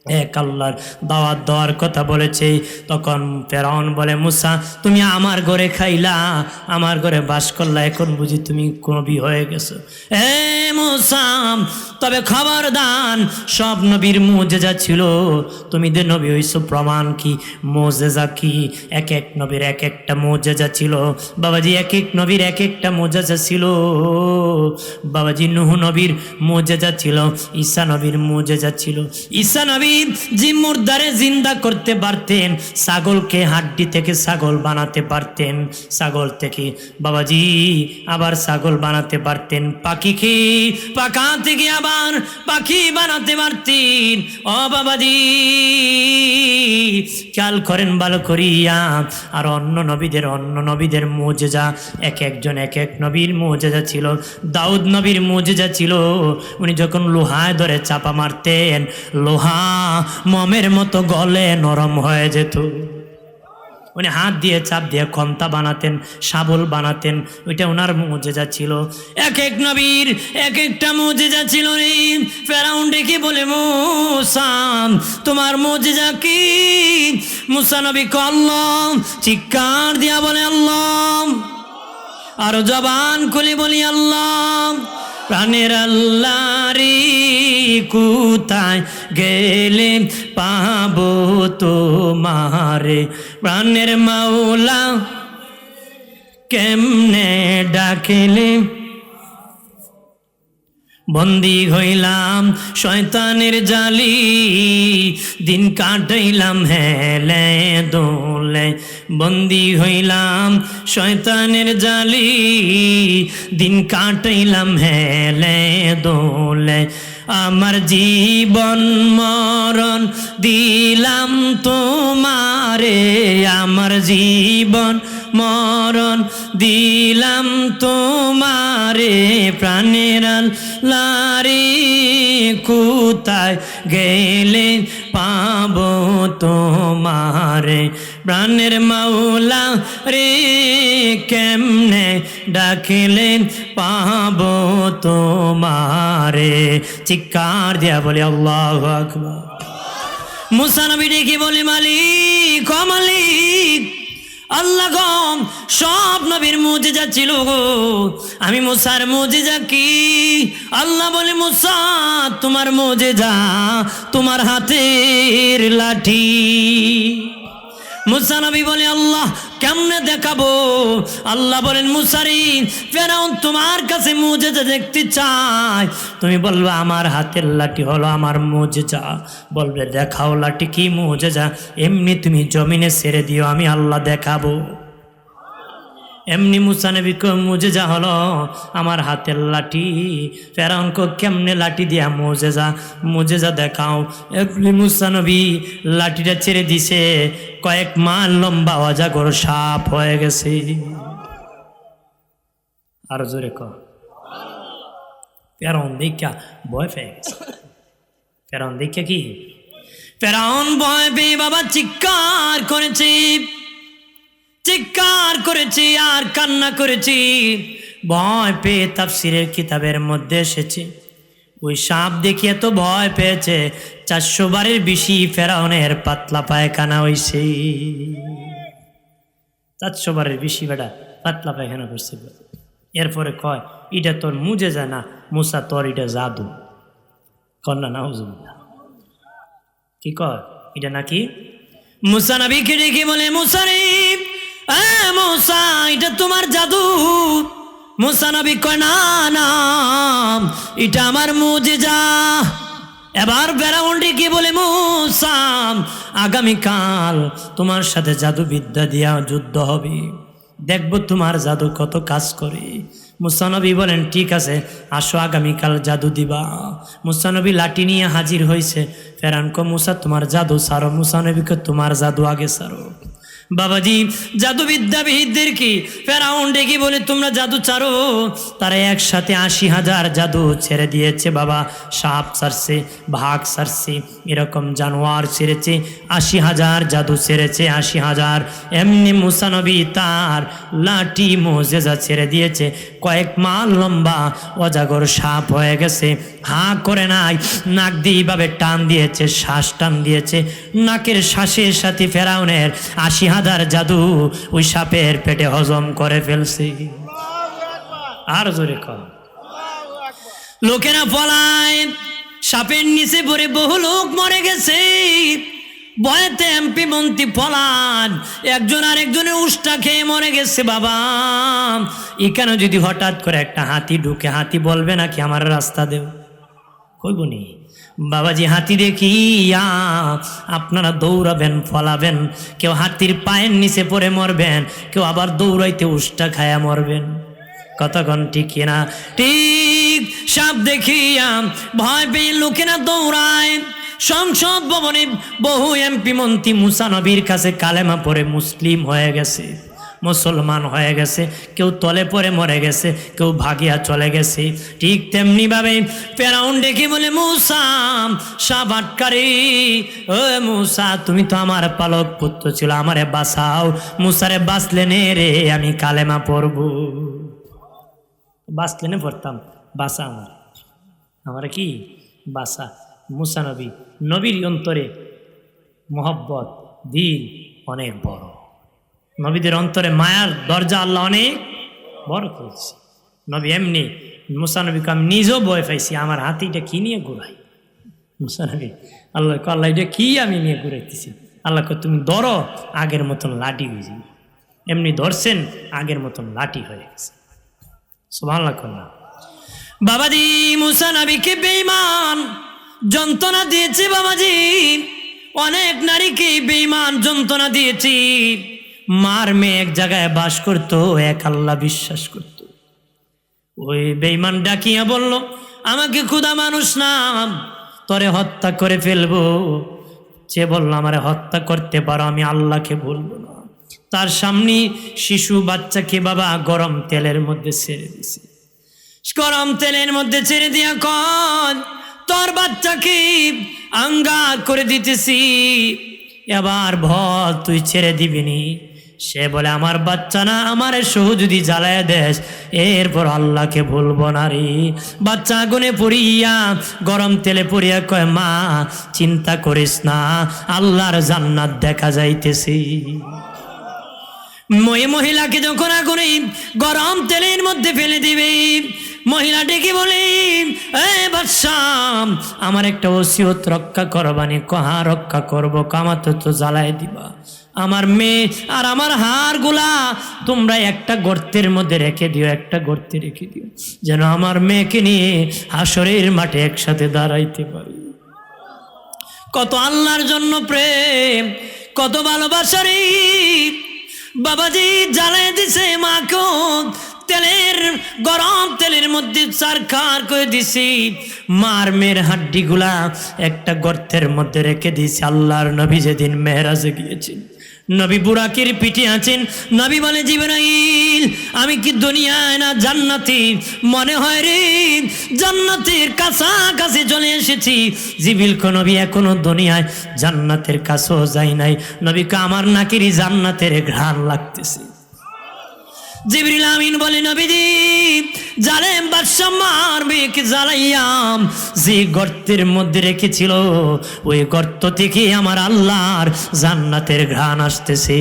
এক আল্লাহর দাওয়াত দেওয়ার কথা বলেছে। তখন ফেরাউন বলে, মুসা, তুমি আমার ঘরে খাইলা, আমার ঘরে বাস করলা, এখন বুঝি তুমি নবী হয়ে গেছো। এ মুসা, তবে খবরদান, সব নবীর মুজেজা ছিল, তুমি যে নবী হইছো প্রমাণ কি, মুজেজা কি? এক এক নবীর এক একটা মুজেজা ছিল বাবাজি, এক এক নবীর এক একটা মুজেজা ছিল বাবাজি। নূহ নবীর মুজেজা ছিল, ঈসা নবীর মুজেজা ছিল। ঈসা নবী যে মুর্দারে জিন্দা করতে পারতেন, ছাগলকে হাড্ডি থেকে ছাগল বানাতে পারতেন, ছাগল থেকে বাবাজি আবার ছাগল বানাতে পারতেন, পাখিকে পাখা থেকে আবার পাখি বানাতে পারতেন। ও বাবাজি খেয়াল করেন ভালো করিয়া। আর অন্য নবীদের মুজেজা, এক একজন এক এক নবীর মুজেজা ছিল। দাউদ নবীর মুজেজা ছিল, উনি যখন লোহায় ধরে চাপা মারতেন, লোহা মমের মতো গলে নরম হয়ে যেত। উনি হাত দিয়ে চাপ দিয়ে খন্তা বানাতেন, শাবল বানাতেন, ওইটা ওনার মুজেজা ছিল। এক এক নবীর এক একটা মুজেজা ছিল রে। ফেরাউন ডেকে বলে, মুসা, তোমার মুজেজা কি? মুসা নবী ক আল্লাহ, চিৎকার দিয়া বলে আল্লাহ, আর জবান খুলে বলি আল্লাহ। প্রাণের আল্লাহ রে, কোথায় গেলে পাবো তোমারে? প্রাণের মাওলা কেমনে ডাকিলে? বন্দি হইলাম শয়তানের জালি, দিন কাটাইলাম হেলে দোলে। বন্দি হইলাম শয়তানের জালি, দিন কাটাইলাম হেলে দোলে। আমার জীবন মরণ দিলাম তোমারে, আমার জীবন মরণ দিলাম তোমারে। প্রাণের আল্লাহ রে, কোথায় গেলে পাবো তোমারে? প্রাণের মাওলা রে, কেমনে ডাকিলে পাবো তোমারে? চিৎকার দিয়া বলে আল্লাহু আকবার। মুসা নবী ডেকে বলে, মালিক, ও মালিক, আল্লাহ গো, সব নবীর মুজিজা ছিল গো, আমি মুসার মুজিজা কি? আল্লাহ বলে, মুসা তোমার মুজিজা তোমার হাতের লাঠি। মুসা নবী বলে, আল্লাহ কেমনে দেখাবো? আল্লাহ বলেন, মুসারি ফেরাউন তোমার কাছে মুজিজা দেখতে চায়, তুমি বলবে আমার হাতের লাঠি হলো আমার মুজিজা। বলবে দেখাও লাঠি কি মুজিজা? এমনি তুমি জমিনে ছেড়ে দিও, আমি আল্লাহ দেখাবো। এমনি মুসা নবী কো মুজিজা হলো আমার হাতের লাঠি। ফেরাউন কো কেমনে লাঠি দিয়া মুজিজা দেখাও। এমনি মুসা নবী লাঠিটা ছেড়ে দিছে, কয়েক মাইল লম্বা অজাগর সাপ হয়ে গেছে। আর জোরে ক। ফেরাউন দেখা ভয় পেয়ে গেছে। ফেরাউন দেখা কি? ফেরাউন ভয় পেয়ে বাবা চিৎকার করেছে, চিৎকার করেছি আর কান্না করেছি। ভয় পেয়ে তাফসীরের কিতাবের মধ্যে এসেছে, ওই সাপ দেখিয়ে তো ভয় পেয়েছে 400 বারের বেশি ফেরাউনের পাতলা পায়খানা হইছে। 400 বারের বেশি বেটা পাতলা পায়খানা করছে। এরপরে কয় এটা তোর মুজিজা না মুসা, তোর এটা জাদু। কন্যা না হুজুবিল্লাহ, কি কয় এটা নাকি? মুসা নবীকে ডেকে বলে, মুসা রে মুসা এটা তোমার জাদু। মুসা নবী কয় না না এটা আমার মুজিজা। এবার ফেরাউন ডেকে বলে, মুসা আগামীকাল তোমার সাথে জাদুবিদ্যা দিয়া যুদ্ধ হবে, দেখবো তোমার জাদু কত কাজ করে। মুসা নবী বলেন ঠিক আছে, আসো আগামীকাল জাদু দিবা। মুসা নবী লাঠি নিয়ে হাজির হয়েছে। ফেরাউন কো মুসা তোমার জাদু সারো। মুসা নবী কো তোমার জাদু আগে সারো। বাবাজি জাদুবিদ্যাবিদদের কি ফেরাউন ডেকে বলে তোমরা জাদু ছাড়ো। তারা একসাথে 80,000 জাদু ছেড়ে দিয়েছে বাবা। সাপ ছাড়ছে, ভাগ ছাড়ছে, এরকম জানোয়ার ছেড়েছে, 80,000 জাদু ছেড়েছে, 80,000। এমনি মুসা নবী তার লাঠি মুজিজা ছেড়ে দিয়েছে, কয়েক মাইল লম্বা অজাগর সাপ হয়ে গেছে। হাঁ করে নাই, নাক দিয়ে ভাবে টান দিয়েছে, শ্বাস টান দিয়েছে, নাকের শ্বাসের সাথে ফেরাউনের 80,000 জাদু ওই সাপের পেটে হজম করে ফেলছে। আর জোরে কর। লোকেরা পলায়, সাপের নিচে পড়ে বহু লোক মরে গেছে। ভয়েতে এমপি মন্ত্রী পলান, একজন আরেকজনের উষ্টা খেয়ে মরে গেছে। বাবা এখানে যদি হঠাৎ করে একটা হাতি ঢুকে, হাতি বলবে নাকি আমার রাস্তা দেও? কইব নি? বাবাজি হাতি দেখিয়া আপনারা দৌড়াবেন, ফলাবেন। কেউ হাতির পায়ের নিচে পড়ে মরবেন, কেউ আবার দৌড়াইতে উষ্টা খায়া মরবেন। কতক্ষণ ঠিক কিনা? ঠিক। সাপ দেখিয়া ভয় পেয়ে লোকেরা দৌড়ায়। সংসদ ভবনে বহু এমপি মন্ত্রী মুসা নবীর কাছে কালেমা পড়ে মুসলিম হয়ে গেছে, মুসলমান হয়ে গেছে। কেউ তলে পড়ে মরে গেছে, কেউ ভাগিয়া চলে গেছে। ঠিক তেমনি ভাবে ফেরাউন ডেকে বলে, মুসা সাপ আটকারে, ও মুসা তুমি তো আমার পালক পুত্র ছিল, আমারে বাঁচাও। মুসারে বাঁচলে নে রে, আমি কালেমা পড়ব। বাঁচলে নে পড়তাম, বাঁচা আমার কি বাঁচা। মুসা নবী, নবীর অন্তরে মোহব্বত দিল অনেক বড়। নবীদের অন্তরে মায়ার দরজা আল্লাহ অনেক বড় করেছে। নবী এমনি মুসা নবীকে আমি নিজেও ভয় পাইছি, আমার হাতিটা কি নিয়ে ঘুরাই। মুসা নবী আল্লাহ আল্লাহ এটা কি আমি নিয়ে ঘুরাইতেছি। আল্লাহকে তুমি ধরো, আগের মতন লাঠি হয়ে যাবে। এমনি ধরছেন, আগের মতন লাঠি হয়ে গেছে। সুবহানাল্লাহ কন্যা। বাবাজি মুসা নবীকে বেঈমান যন্ত্রণা দিয়েছে। বাবাজি অনেক নারীকে বেঈমান যন্ত্রণা দিয়েছি। মার মেয়ে এক জায়গায় বাস করতো, এক আল্লাহ বিশ্বাস করত। ওই বেঈমান ডাকিয়া বলল, আমাকে ক্ষুধা মানুষ না, তরে হত্যা করে ফেলবো। সে বলল আমারে হত্যা করতে পারো, আমি আল্লাহকে বলবো না। তার সামনে শিশু বাচ্চাকে বাবা গরম তেলের মধ্যে ছেড়ে দিছে। গরম তেলের মধ্যে ছেড়ে দিয়া কন তোর বাচ্চাকে আঙ্গার করে দিতেছি, এবার ভল তুই ছেড়ে দিবিনি। সে বলে আমার বাচ্চা না, আমার সহ যদি জ্বালায় দেশ, এরপর আল্লাহকে ভুলবো না রে। বাচ্চা আগুনে পড়িয়া গরম তেলে পড়িয়া কয়, মা চিন্তা করিস না, আল্লাহর জান্নাত দেখা যাইতেছি। ওই মহিলাকে যখন আগুনে গরম তেলের মধ্যে ফেলে দিবে, মহিলা ডেকে বলে, এ বাদশাহ, আমার একটা ওসিয়ত রক্ষা করবানি। কহা রক্ষা করবো, কামাতে তো জ্বালাই দিবা। আমার মেয়ে আর আমার হাড়গুলা তোমরা একটা গর্তের মধ্যে রেখে দিও, একটা গর্তে রেখে দিও, যেন আমার মেয়েকে নিয়ে হাসরের মাঠে একসাথে দাঁড়াইতে পারি। কত আল্লাহর জন্য প্রেম, কত ভালোবাসা রে বাবাজি। জ্বালাই দিছে মাকে, তেলের গরম তেলের মধ্যে চারখার করে দিছি, মার মেয়ের হাড্ডিগুলা একটা গর্তের মধ্যে রেখে দিয়েছি। আল্লাহর নবী যেদিন মেহরাজে গিয়েছেন, নবী বুরাকির পিঠে আছেন, নবী বলে, জিবরাইল, আমি কি দুনিয়ায় না জান্নাতি? মনে হয় রে জান্নাতের কাছাকাছি চলে এসেছি। জিবরিল কো নবী এখনো দুনিয়ায় জান্নাতের কাছেও যাই নাই। নবীকে আমার নাকিরি জান্নাতের ঘ্রাণ লাগতেছে। জিবরিল আমিন বলে, নবীজি, জালেম বাদশা মার মেয়েকে জ্বালাইয়াম যে গর্তের মধ্যে রেখেছিল, ওই গর্ত থেকে আমার আল্লাহর জান্নাতের ঘ্রাণ আসতেছে।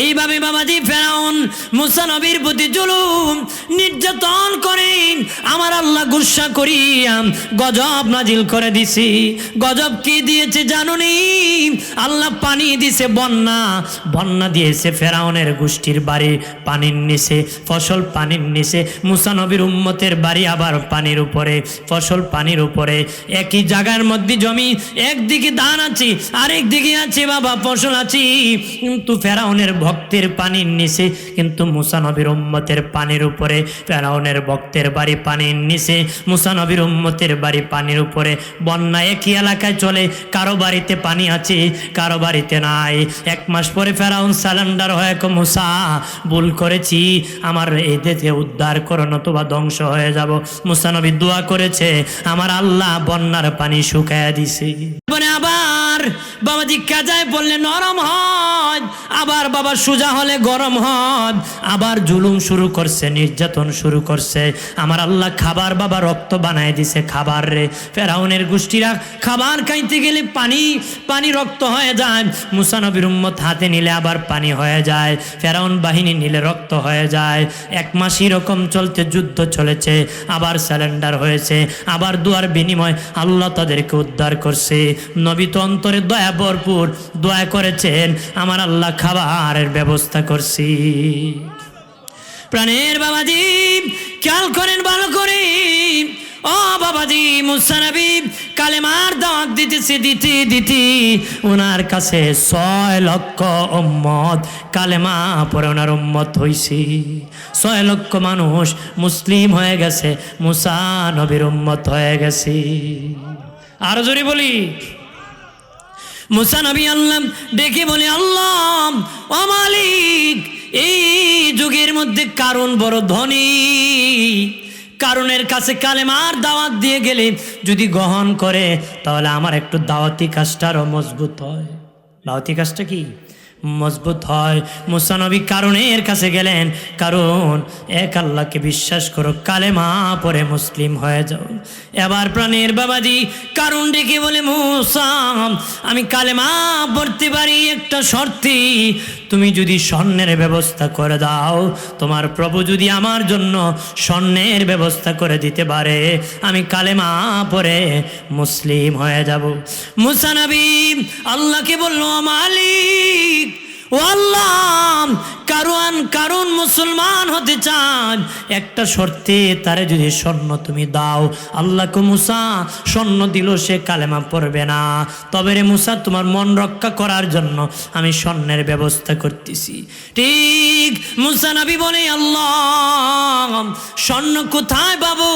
এইভাবে বাবাজি ফেরাউন মুসা নবীর প্রতি জুলুম নির্যাতন করেন, আমার আল্লাহ গুসা করিয়া গজব নাজিল করে দিছি। গজব কি দিয়েছে জানুনি? আল্লাহ পানি দিছে, বন্যা, বন্যা দিয়েছে ফেরাউনের গোষ্ঠীর বাড়ি পানির নিচে, ফসল পানির নিচে, মুসা নবীর উম্মতের বাড়ি আবার পানির উপরে, ফসল পানির উপরে। একই জায়গার মধ্যে জমি, একদিকে ধান আছে, আরেক দিকে আছে বাবা ফসল আছে, কিন্তু ফেরাউনের ভক্তের পানির নিচে, কিন্তু মুসা নবীর উম্মতের পানির উপরে। ফেরাউনের ভক্তের বাড়ি পানির নিচে, মুসা নবীর উম্মতের বাড়ি পানির উপরে। বন্যা একই এলাকায় চলে, কারো বাড়িতে পানি আছে, কারো বাড়িতে নাই। এক মাস পরে ফেরাউন সারেন্ডার হয়ে কো, মুসা ভুল করেছি, আমার এই দেশে উদ্ধার করো, নতুবা ধ্বংস হয়ে যাব। মুসা নবী দোয়া করেছে, আমার আল্লাহ বন্যার পানি শুকায়া দিছে। আবার বাবাজি কাজায় বললে নরম হয়, আবার বাবা সোজা হলে গরম হয়, আবার জুলুম শুরু করছে, নির্যাতন শুরু করছে। আমার আল্লাহ খাবার বাবা রক্ত বানায় দিছে খাবার রে। ফেরাউনের গোষ্ঠীরা খাবার খাইতে গেলে পানি পানি রক্ত হয়ে যায়, মুসা নবীর উম্মত হাতে নিলে আবার পানি হয়ে যায়, ফেরাউন বাহিনী নিলে রক্ত হয়ে যায়। এক মাস এরকম চলতে যুদ্ধ চলেছে, আবার স্যালেন্ডার হয়েছে, আবার দুয়ার বিনিময় আল্লাহ তাদেরকে উদ্ধার করছে। নবী তো অন্তরে দয়া ভরপুর, দয়া করেছেন, আমার আল্লাহ খাবারের ব্যবস্থা করছি। প্রাণের বাবাজি খেয়াল করেন ভালো করে, ও বাবাজি, মুসা নবী কালেমার দাওয়াত দিতেছে, দিতে দিতে ওনার কাছে 6 লক্ষ উম্মত কালেমা পড়ে ওনার উম্মত হইছে। 6 লক্ষ মানুষ মুসলিম হয়ে গেছে, মুসা নবীর উম্মত হয়ে গেছে। আরো জোরে বলি, মুসা নবী আল্লাহ ডেকে বলে, আল্লাহ ও মালিক, এই যুগের মধ্যে কারণ বড় ধনী, কারণের কাছে কালেমার দাওয়াত দিয়ে গেলে যদি গ্রহণ করে, তাহলে আমার একটু দাওয়াতি কাজটা আরো মজবুত হয়। দাওয়াতি কাজটা কি মজবুত হয়। মুসা নবী কারণের কাছে গেলেন, কারণ এক আল্লাহকে বিশ্বাস করো, কালেমা পরে মুসলিম হয়ে যাও। এবার প্রাণের বাবাজি কারণ ডেকে বলে, মুসা, আমি কালেমা পড়তে পারি একটা শর্তে, তুমি যদি স্বর্ণের ব্যবস্থা করে দাও, তোমার প্রভু যদি আমার জন্য স্বর্ণের ব্যবস্থা করে দিতে পারে, আমি কালেমা পরে মুসলিম হয়ে যাব। মুসা নবী আল্লাহকে বললো, মালিক ও আল্লাহ, কারণ মুসলমান হতে চান, একটা শর্তে তারে যদি স্বর্ণ তুমি দাও। আল্লাহকে মুসা স্বর্ণ দিল, সে কালেমা পড়বে না, তবে রে মুসা, তোমার মন রক্ষা করার জন্য আমি স্বর্ণের ব্যবস্থা করতেছি। ঠিক মুসা নবী বলে, আল্লাহ স্বর্ণ কোথায় পাবো?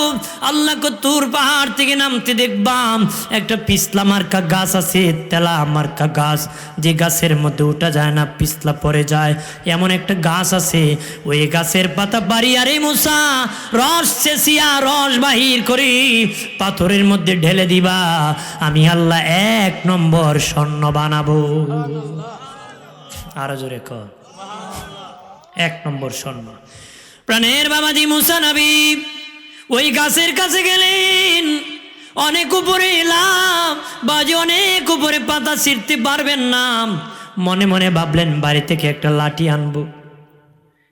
আল্লাহকে তুর পাহাড় থেকে নামতে দেখবাম একটা পিছলা মার্কা গাছ আছে, তেলা মার্কা গাছ, যে গাছের মধ্যে উঠা যায় না, পিছলা পড়ে যায়, এমন একটা গাছ আছে। ওই গাছের পাতা পারি, আরে মুসা রস চেঁচিয়া রস বাহির করে পাথরের মধ্যে ঢেলে দিবা, আমি আল্লাহ 1 নম্বর স্বর্ণ বানাবো। আরো জোরে কর, 1 নম্বর স্বর্ণ। প্রাণের বাবাজি মুসা নবী ওই গাছের কাছে গেলেন, অনেক উপরে এলাম বাজি, অনেক উপরে, পাতা ছিঁড়তে পারবেন না। মনে মনে ভাবলেন বাড়ি থেকে একটা লাঠি আনবো,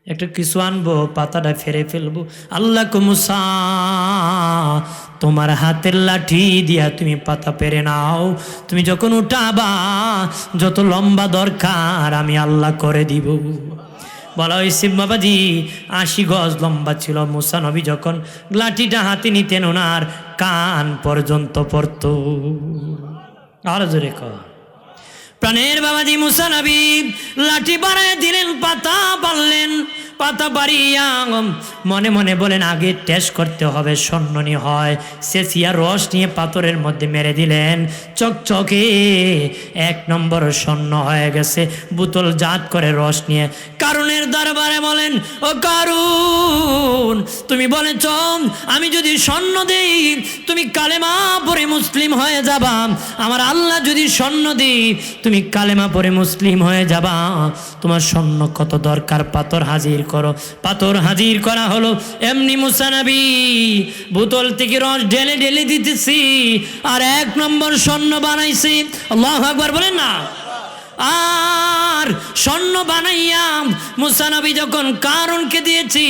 একটা কিছু আনবো, পাতাটা ফেরে ফেলবো। আল্লাহ কো মুসা, তোমার হাতের লাঠি দিয়া তুমি পাতা পেরে নাও, তুমি যখন উঠাবা যত লম্বা দরকার আমি আল্লাহ করে দিব। বলা হয়েছে বাবাজি 80 গজ লম্বা ছিল। মুসা নবী যখন লাঠিটা হাতে নিতেন ওনার কান পর্যন্ত পড়ত। আর জোরে কর প্রাণের বাবাজি মুসা নবী লাঠি বাড়ায় দিলেন, পাতা পারলেন, পাতা বাড়িয়া মনে মনে বলেন আগে টেস্ট করতে হবে স্বর্ণনি হয়। সেচিয়া রস নিয়ে পাথরের মধ্যে মেরে দিলেন, চকচকে 1 নম্বর স্বর্ণ হয়ে গেছে। বোতল জাত করে রস নিয়ে কারুনের দরবারে বলেন, ও কারুন, তুমি বলেছ আমি যদি স্বর্ণ দেই তুমি কালেমা পড়ে মুসলিম হয়ে যাবা, আমার আল্লাহ যদি স্বর্ণ দেই তুমি কালেমা পড়ে মুসলিম হয়ে যাবা, তোমার স্বর্ণ কত দরকার পাথর হাজির করো। পাথর হাজির করা হলো। এমনি মুসা নবী বোতল থেকে রস ঢেলে ঢেলে দিতেছি আর 1 নম্বর স্বর্ণ বানাইছি। আল্লাহু আকবার বলেন না। আর স্বর্ণ বানাইয়া মুসা নবী যখন কারুনকে দিয়েছি,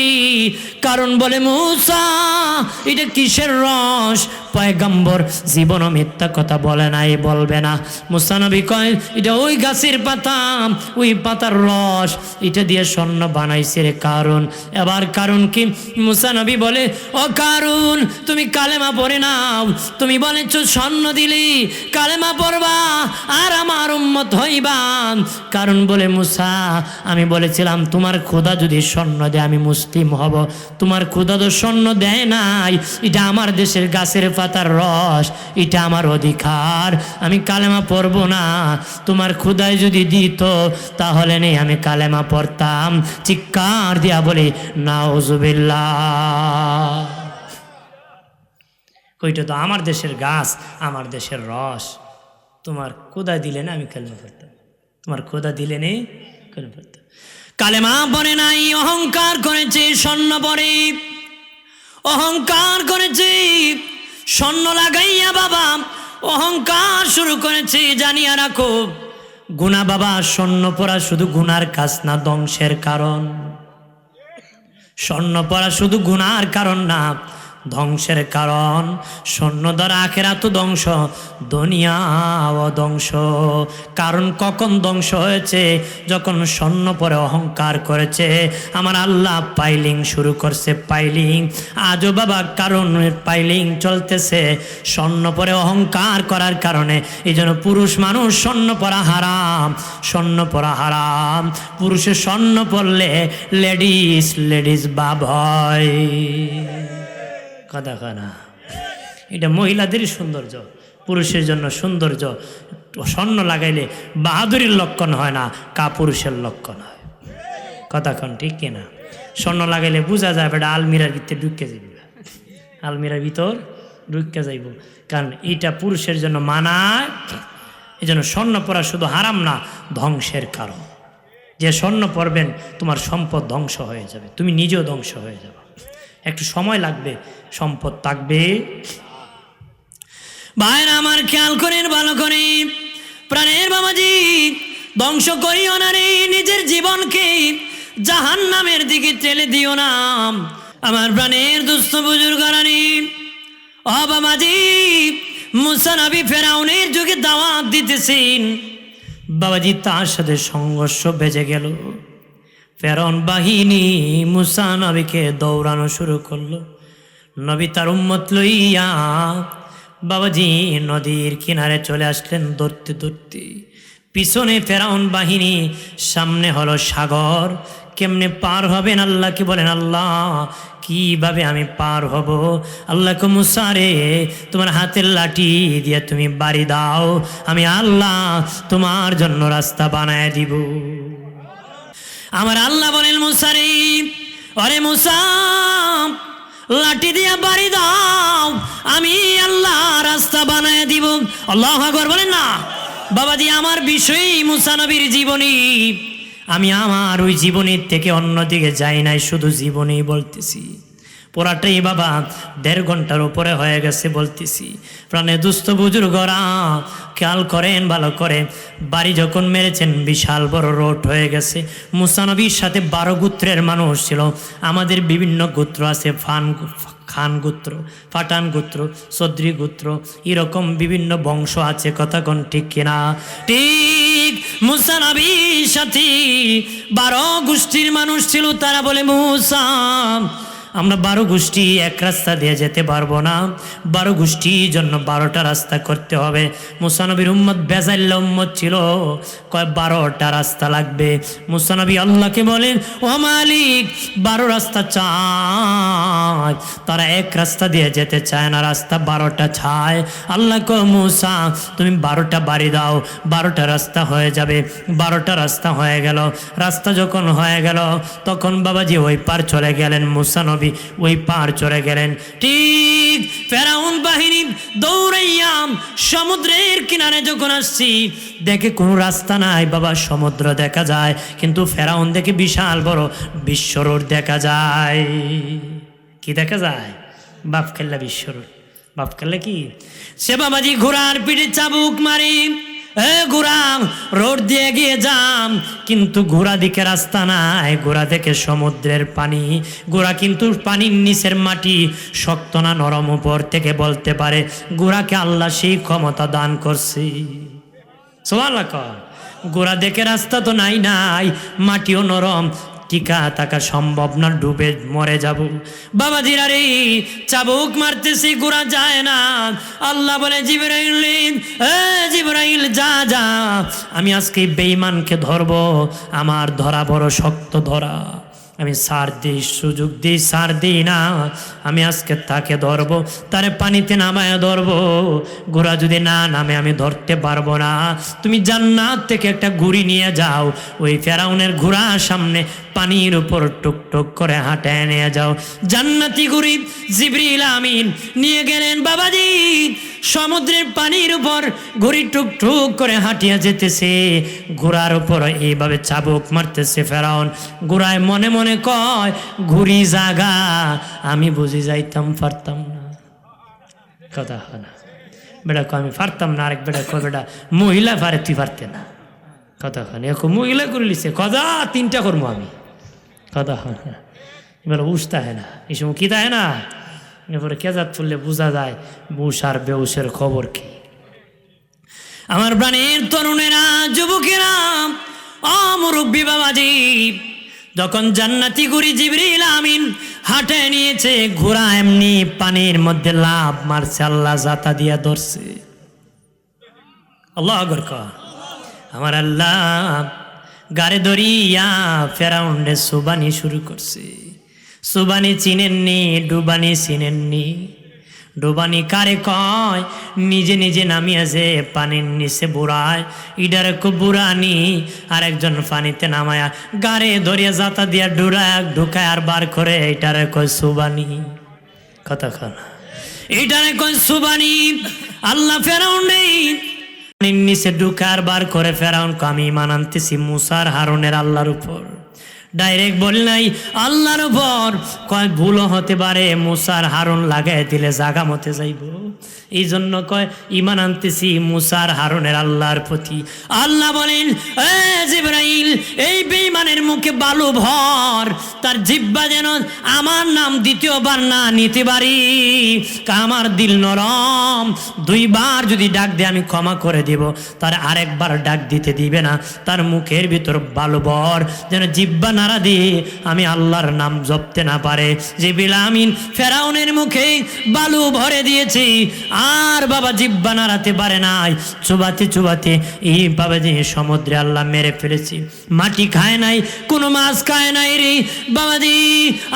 কারণ বলে মুসা এটা কিসের রস? পয়গম্বর জীবনও মিথ্যা কথা বলে নাই, বলবে না। মুসা নবী কয় এটা ওই গাছের পাতা, ওই পাতার রস, এটা দিয়ে স্বর্ণ বানাইছে রে কারণ। এবার কারণ কি? মুসা নবী বলে, ও কারণ তুমি কালেমা পড়ে নাও, তুমি বলেছ স্বর্ণ দিলি কালেমা পড়বা আর আমার উম্মত হইবা। কারণ বলে মুসা আমি বলেছিলাম তোমার খোদা যদি স্বর্ণ দেয় আমি মুসলিম হব, তোমার খোদা তো স্বর্ণ দেয় নাই, এটা আমার দেশের গাছের পাতার রস, এটা আমার অধিকার, আমি কালেমা পড়বো না। তোমার খোদায় যদি দিত তাহলে নেই আমি কালেমা পড়তাম। চিৎকার দিয়া বলি নাউজুবিল্লাহ। কইটা তো আমার দেশের গাছ, আমার দেশের রস, তোমার খোদা দিলে না আমি কালেমা পড়তাম, তোমার খোদা দিলে নেই কালেমা পড়তাম। কালেমা পড়ে নাই, অহংকার করেছে, স্বর্ণ পড়ে অহংকার করেছে, স্বর্ণ লাগাইয়া বাবা অহংকার শুরু করেছে। জানিয়া রাখো গুনাহ বাবা, স্বর্ণ পরা শুধু গুনার কাজ না, ধ্বংসের কারণ। স্বর্ণ পরা শুধু গুনার কারণ না, ধ্বংসের কারণ। স্বর্ণ দ্বারা আখিরাত ধ্বংস, দুনিয়াও ধ্বংস। কারণ কখন ধ্বংস হয়েছে? যখন স্বর্ণ পরে অহংকার করেছে। আমার আল্লাহ পাইলিং শুরু করছে, পাইলিং। আজও বাবা কারণ পাইলিং চলতেছে স্বর্ণ পরে অহংকার করার কারণে। এই জন্য পুরুষ মানুষ স্বর্ণ পরা হারাম, স্বর্ণ পরা হারাম। পুরুষে স্বর্ণ পরলে লেডিস বাব হয়। কথা কানা, এটা মহিলাদের সৌন্দর্য, পুরুষের জন্য সৌন্দর্য। স্বর্ণ লাগাইলে বাহাদুরির লক্ষণ হয় না, পুরুষের লক্ষণ হয়। কথা কন ঠিক কিনা? স্বর্ণ লাগাইলে বোঝা যায় এটা আলমিরার ভিতরে ঢুকে যাইব, আলমিরার ভিতর ঢুকে যাইব, কারণ এটা পুরুষের জন্য মানায়। এই জন্য স্বর্ণ পরা শুধু হারাম না, ধ্বংসের কারণ। যে স্বর্ণ পরবেন তোমার সম্পদ ধ্বংস হয়ে যাবে, তুমি নিজেও ধ্বংস হয়ে যাবে। একটু সময় লাগবে, সম্পদ থাকবে। ভাইরা আমার খেয়াল করেন ভালো করে, প্রাণের বাবাজি ধ্বংস করিও না রে নিজের জীবনকে, জাহান্নামের দিকে ঠেলে দিও না। আমার প্রাণের দুস্থ বুজুর্গরানি, ও বাবাজি মুসা নবী ফেরাউনের যুগে দাওয়াত দিতেছেন। বাবাজি তার সাথে সংঘর্ষ বেজে গেল। ফেরাউন বাহিনী মুসা নবীকে দৌড়ানো শুরু করলো। নবী তার উম্মত লইয়া বাবাজি নদীর কিনারে চলে আসলেন দৌড়তে দৌড়তে। পিছনে ফেরাউন বাহিনী, সামনে হলো সাগর। কেমনে পার হবেন? আল্লাহকে বলেন, আল্লাহ কিভাবে আমি পার হব? আল্লাহকে মুসা রে তোমার হাতের লাঠি দিয়ে তুমি বাড়ি দাও, আমি আল্লাহ তোমার জন্য রাস্তা বানায় দিব। আমার আল্লাহ বলেন মুসা রে, আরে মুসা লাঠি দিয়া বাড়ি দাও, আমি আল্লাহ রাস্তা বানায় দিব। আল্লাহু আকবার বলেন না। বাবাজি আমার বিষয় মুসা নবীর জীবনী, আমি আমার ওই জীবনীর থেকে অন্যদিকে যাই নাই, শুধু জীবনী বলতেছি। পুরাটাই বাবা 1.5 ঘন্টার উপরে হয়ে গেছে বলতেছি। প্রাণে দুস্থ বুজুর্গরা খেয়াল করেন ভালো করে, বাড়ি যখন মেরেছেন বিশাল বড় রোড হয়ে গেছে। মুসা নবীর সাথে 12 গোত্রের মানুষ ছিল। আমাদের বিভিন্ন গোত্র আছে, খান গোত্র, পাঠান গোত্র, চৌধুরী গোত্র, এরকম বিভিন্ন বংশ আছে। কথা কোন ঠিক কিনা? ঠিক। মুসা নবীর সাথে 12 গোষ্ঠীর মানুষ ছিল। তারা বলে, মুসা আমরা 12 গোষ্ঠী এক রাস্তা দিয়ে যেতে পারবো না, 12 গোষ্ঠীর জন্য 12টা রাস্তা করতে হবে। মুসা নবীর উম্মত বেজাইল্লা উম্মত ছিল, কয় 12টা রাস্তা লাগবে। মুসা নবী আল্লাহকে বলেন, ও মালিক 12 রাস্তা চায়। তারা এক রাস্তা দিয়ে যেতে চায় না, রাস্তা 12টা চায়। আল্লাহ কো মুসা তুমি 12টা বাড়ি দাও, 12টা রাস্তা হয়ে যাবে। 12টা রাস্তা হয়ে গেল। রাস্তা যখন হয়ে গেল তখন বাবাজি ওই পার চলে গেলেন। মুসা নবী ওই পার চলে গেলেন। ঠিক ফেরাউন বাহিনী দৌড়াইয়া সমুদ্রের কিনারে যখন আসছি, দেখে কোনো রাস্তা নাই বাবা, সমুদ্র দেখা যায় কিন্তু ফেরাউন দেখে বিশাল বড় বিশ্বরোড দেখা যায়। কি দেখা যায়? বাপ খেললা বিশ্বরোড। বাপ খেললে কি সে বাবাজি ঘোড়ার পিঠে চাবুক মারি, ঘোড়া রোড দিয়ে গিয়ে যাম, কিন্তু ঘোড়া দিকে রাস্তা নাই, ঘোড়া দেখে সমুদ্রের পানি। ঘোড়া কিন্তু পানির নিচের মাটি শক্ত না নরম, উপর থেকে বলতে পারে। ঘোড়াকে আল্লাহ সেই ক্ষমতা দান করছে। সুবহানাল্লাহ। ঘোড়া দেখে রাস্তা তো নাই, মাটিও নরম, টিকা থাকা সম্ভব না, ডুবে মরে যাব। বাবাজিরা রে চাবুক মারতেছি, ঘোড়া যায় না। আল্লাহ বলে, জিবরাইল জিবরাইল যা যা, আমি আজকে বেঈমানকে ধরবো। আমার ধরা বড় শক্ত ধরা, আমি সার দিই, সুযোগ দিই, সার দিই না। আমি আজকে তাকে ধরবো, তারে পানিতে নামায় ধরবো। ঘোড়া যদি না নামে আমি ধরতে পারবো না। তুমি জান্নাত থেকে একটা ঘুড়ি নিয়ে যাও, ওই ফেরাউনের ঘোড়ার সামনে পানির উপর টুকটুক করে হাঁটায় নিয়ে যাও। জান্নাতি ঘুড়ি জিবরিল আমিন নিয়ে গেলেন। বাবাজি সমুদ্রের পানির উপর ঘুড়ি টুকটুক করে হাঁটিয়া যেতেছে। ঘোড়ার উপর এইভাবে চাবুক মারতেছে ফেরাউন। ঘোড়ায় মনে মনে কয়, ঘুড়ি জাগা, আমি বুঝি যাইতাম পারতাম না। কথা হয় না বেটা, আমি পারতাম না। আরেক বেটা কয়, বেটা মহিলা পারে, তুই পারতে না। কথা হয় না, মহিলা করে লিছে, কথা 3টা করবো আমি। কথা হয় না, এবার বুঝতে হয় না, এই সময় কি তাই না। এরপরে কেজাত ফুললে বোঝা যায় বুস আর বেউসের খবর কি। আমার প্রাণের তরুণেরা, যুবকেরা, মুরব্বী বাবাজি, যখন জান্নাতি ঘুড়ি জিবরিল আমিন হাঁটে নিয়েছে, ঘোড়া এমনি পানির মধ্যে লাভ মারছে, আল্লাহ জাতা দিয়া ধরছে। আল্লাহ আকবার। আমার আল্লাহ গাড়ি ধরিয়া ফেরাউন্ডে সুবানি শুরু করছে। সুবানি চিনেননি, ডুবানি চিনেননি। ডুবানি কারে কয়? নিজে নিজে নামিয়েছে পানির নিচে বুড়ায়, ইডারে খুব বুড়ানি। আর একজন পানিতে নামায়া গাড়ি ধরিয়া জাতা দিয়া ঢুকায় আর বার করে, এটারে কয় সুবানি। কথা খানা, এটারে কয় সুবানি। আল্লাহ ফেরাউন নেই নিচে ঢুকার বার করে। ফেরাউন আমি ঈমান আনতেছি মুসার হারুনের আল্লাহর উপর। ডাইরেক্ট বল নাই আল্লাহর উপর, কয় ভুলও হতে পারে, মুসার হারুন লাগাই দিলে জাগা মতে যাইব। এই জন্য কয় ঈমান আনতেছি মুসার হারুনের আল্লাহর প্রতি। আল্লাহ বলেন, জিবরাইল এই বেঈমানের মুখে বালু ভর, তার জিহ্বা যেন আমার নাম দ্বিতীয়বার না নিতে পারি। আমার দিল নরম, 2 বার যদি ডাক দিয়ে আমি ক্ষমা করে দিব, তার আরেকবার ডাক দিতে দিবে না। তার মুখের ভিতর বালু ভর, যেন জিহ্বা নাড়া দিয়ে আমি আল্লাহর নাম জপতে না পারে। জিবরিল আমিন ফেরাউনের মুখে বালু ভরে দিয়েছি, আর বাবা জিহ্বা নাড়াতে পারে নাই। চুবাতে চুবাতে এইভাবে যে সমুদ্রে আল্লাহ মেরে ফেলেছি। মাটি খায় নাই, কোনো মাছ খায় নাই রে বাবাজি।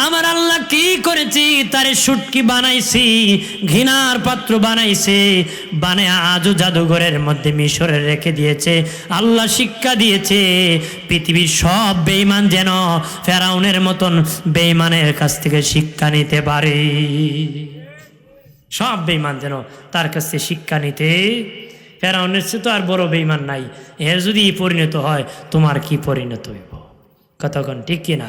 আমার আল্লাহ কি করেছি? তারে শুটকি বানাইছি, ঘৃণার পাত্র বানাইছে, বানায় আজও জাদুঘরের মধ্যে মিশরে রেখে দিয়েছে। আল্লাহ শিক্ষা দিয়েছে পৃথিবীর সব বেঈমান যেন ফেরাউনের মতন বেঈমানের কাছ থেকে শিক্ষা নিতে পারে। সব বেঈমান যেন তার কাছ থেকে শিক্ষা নিতে। ফেরাউনের চেয়ে তো আর বড় বেঈমান নাই। এর যদি পরিণত হয়, তোমার কি পরিণত হইব? কতক্ষণ ঠিক কিনা?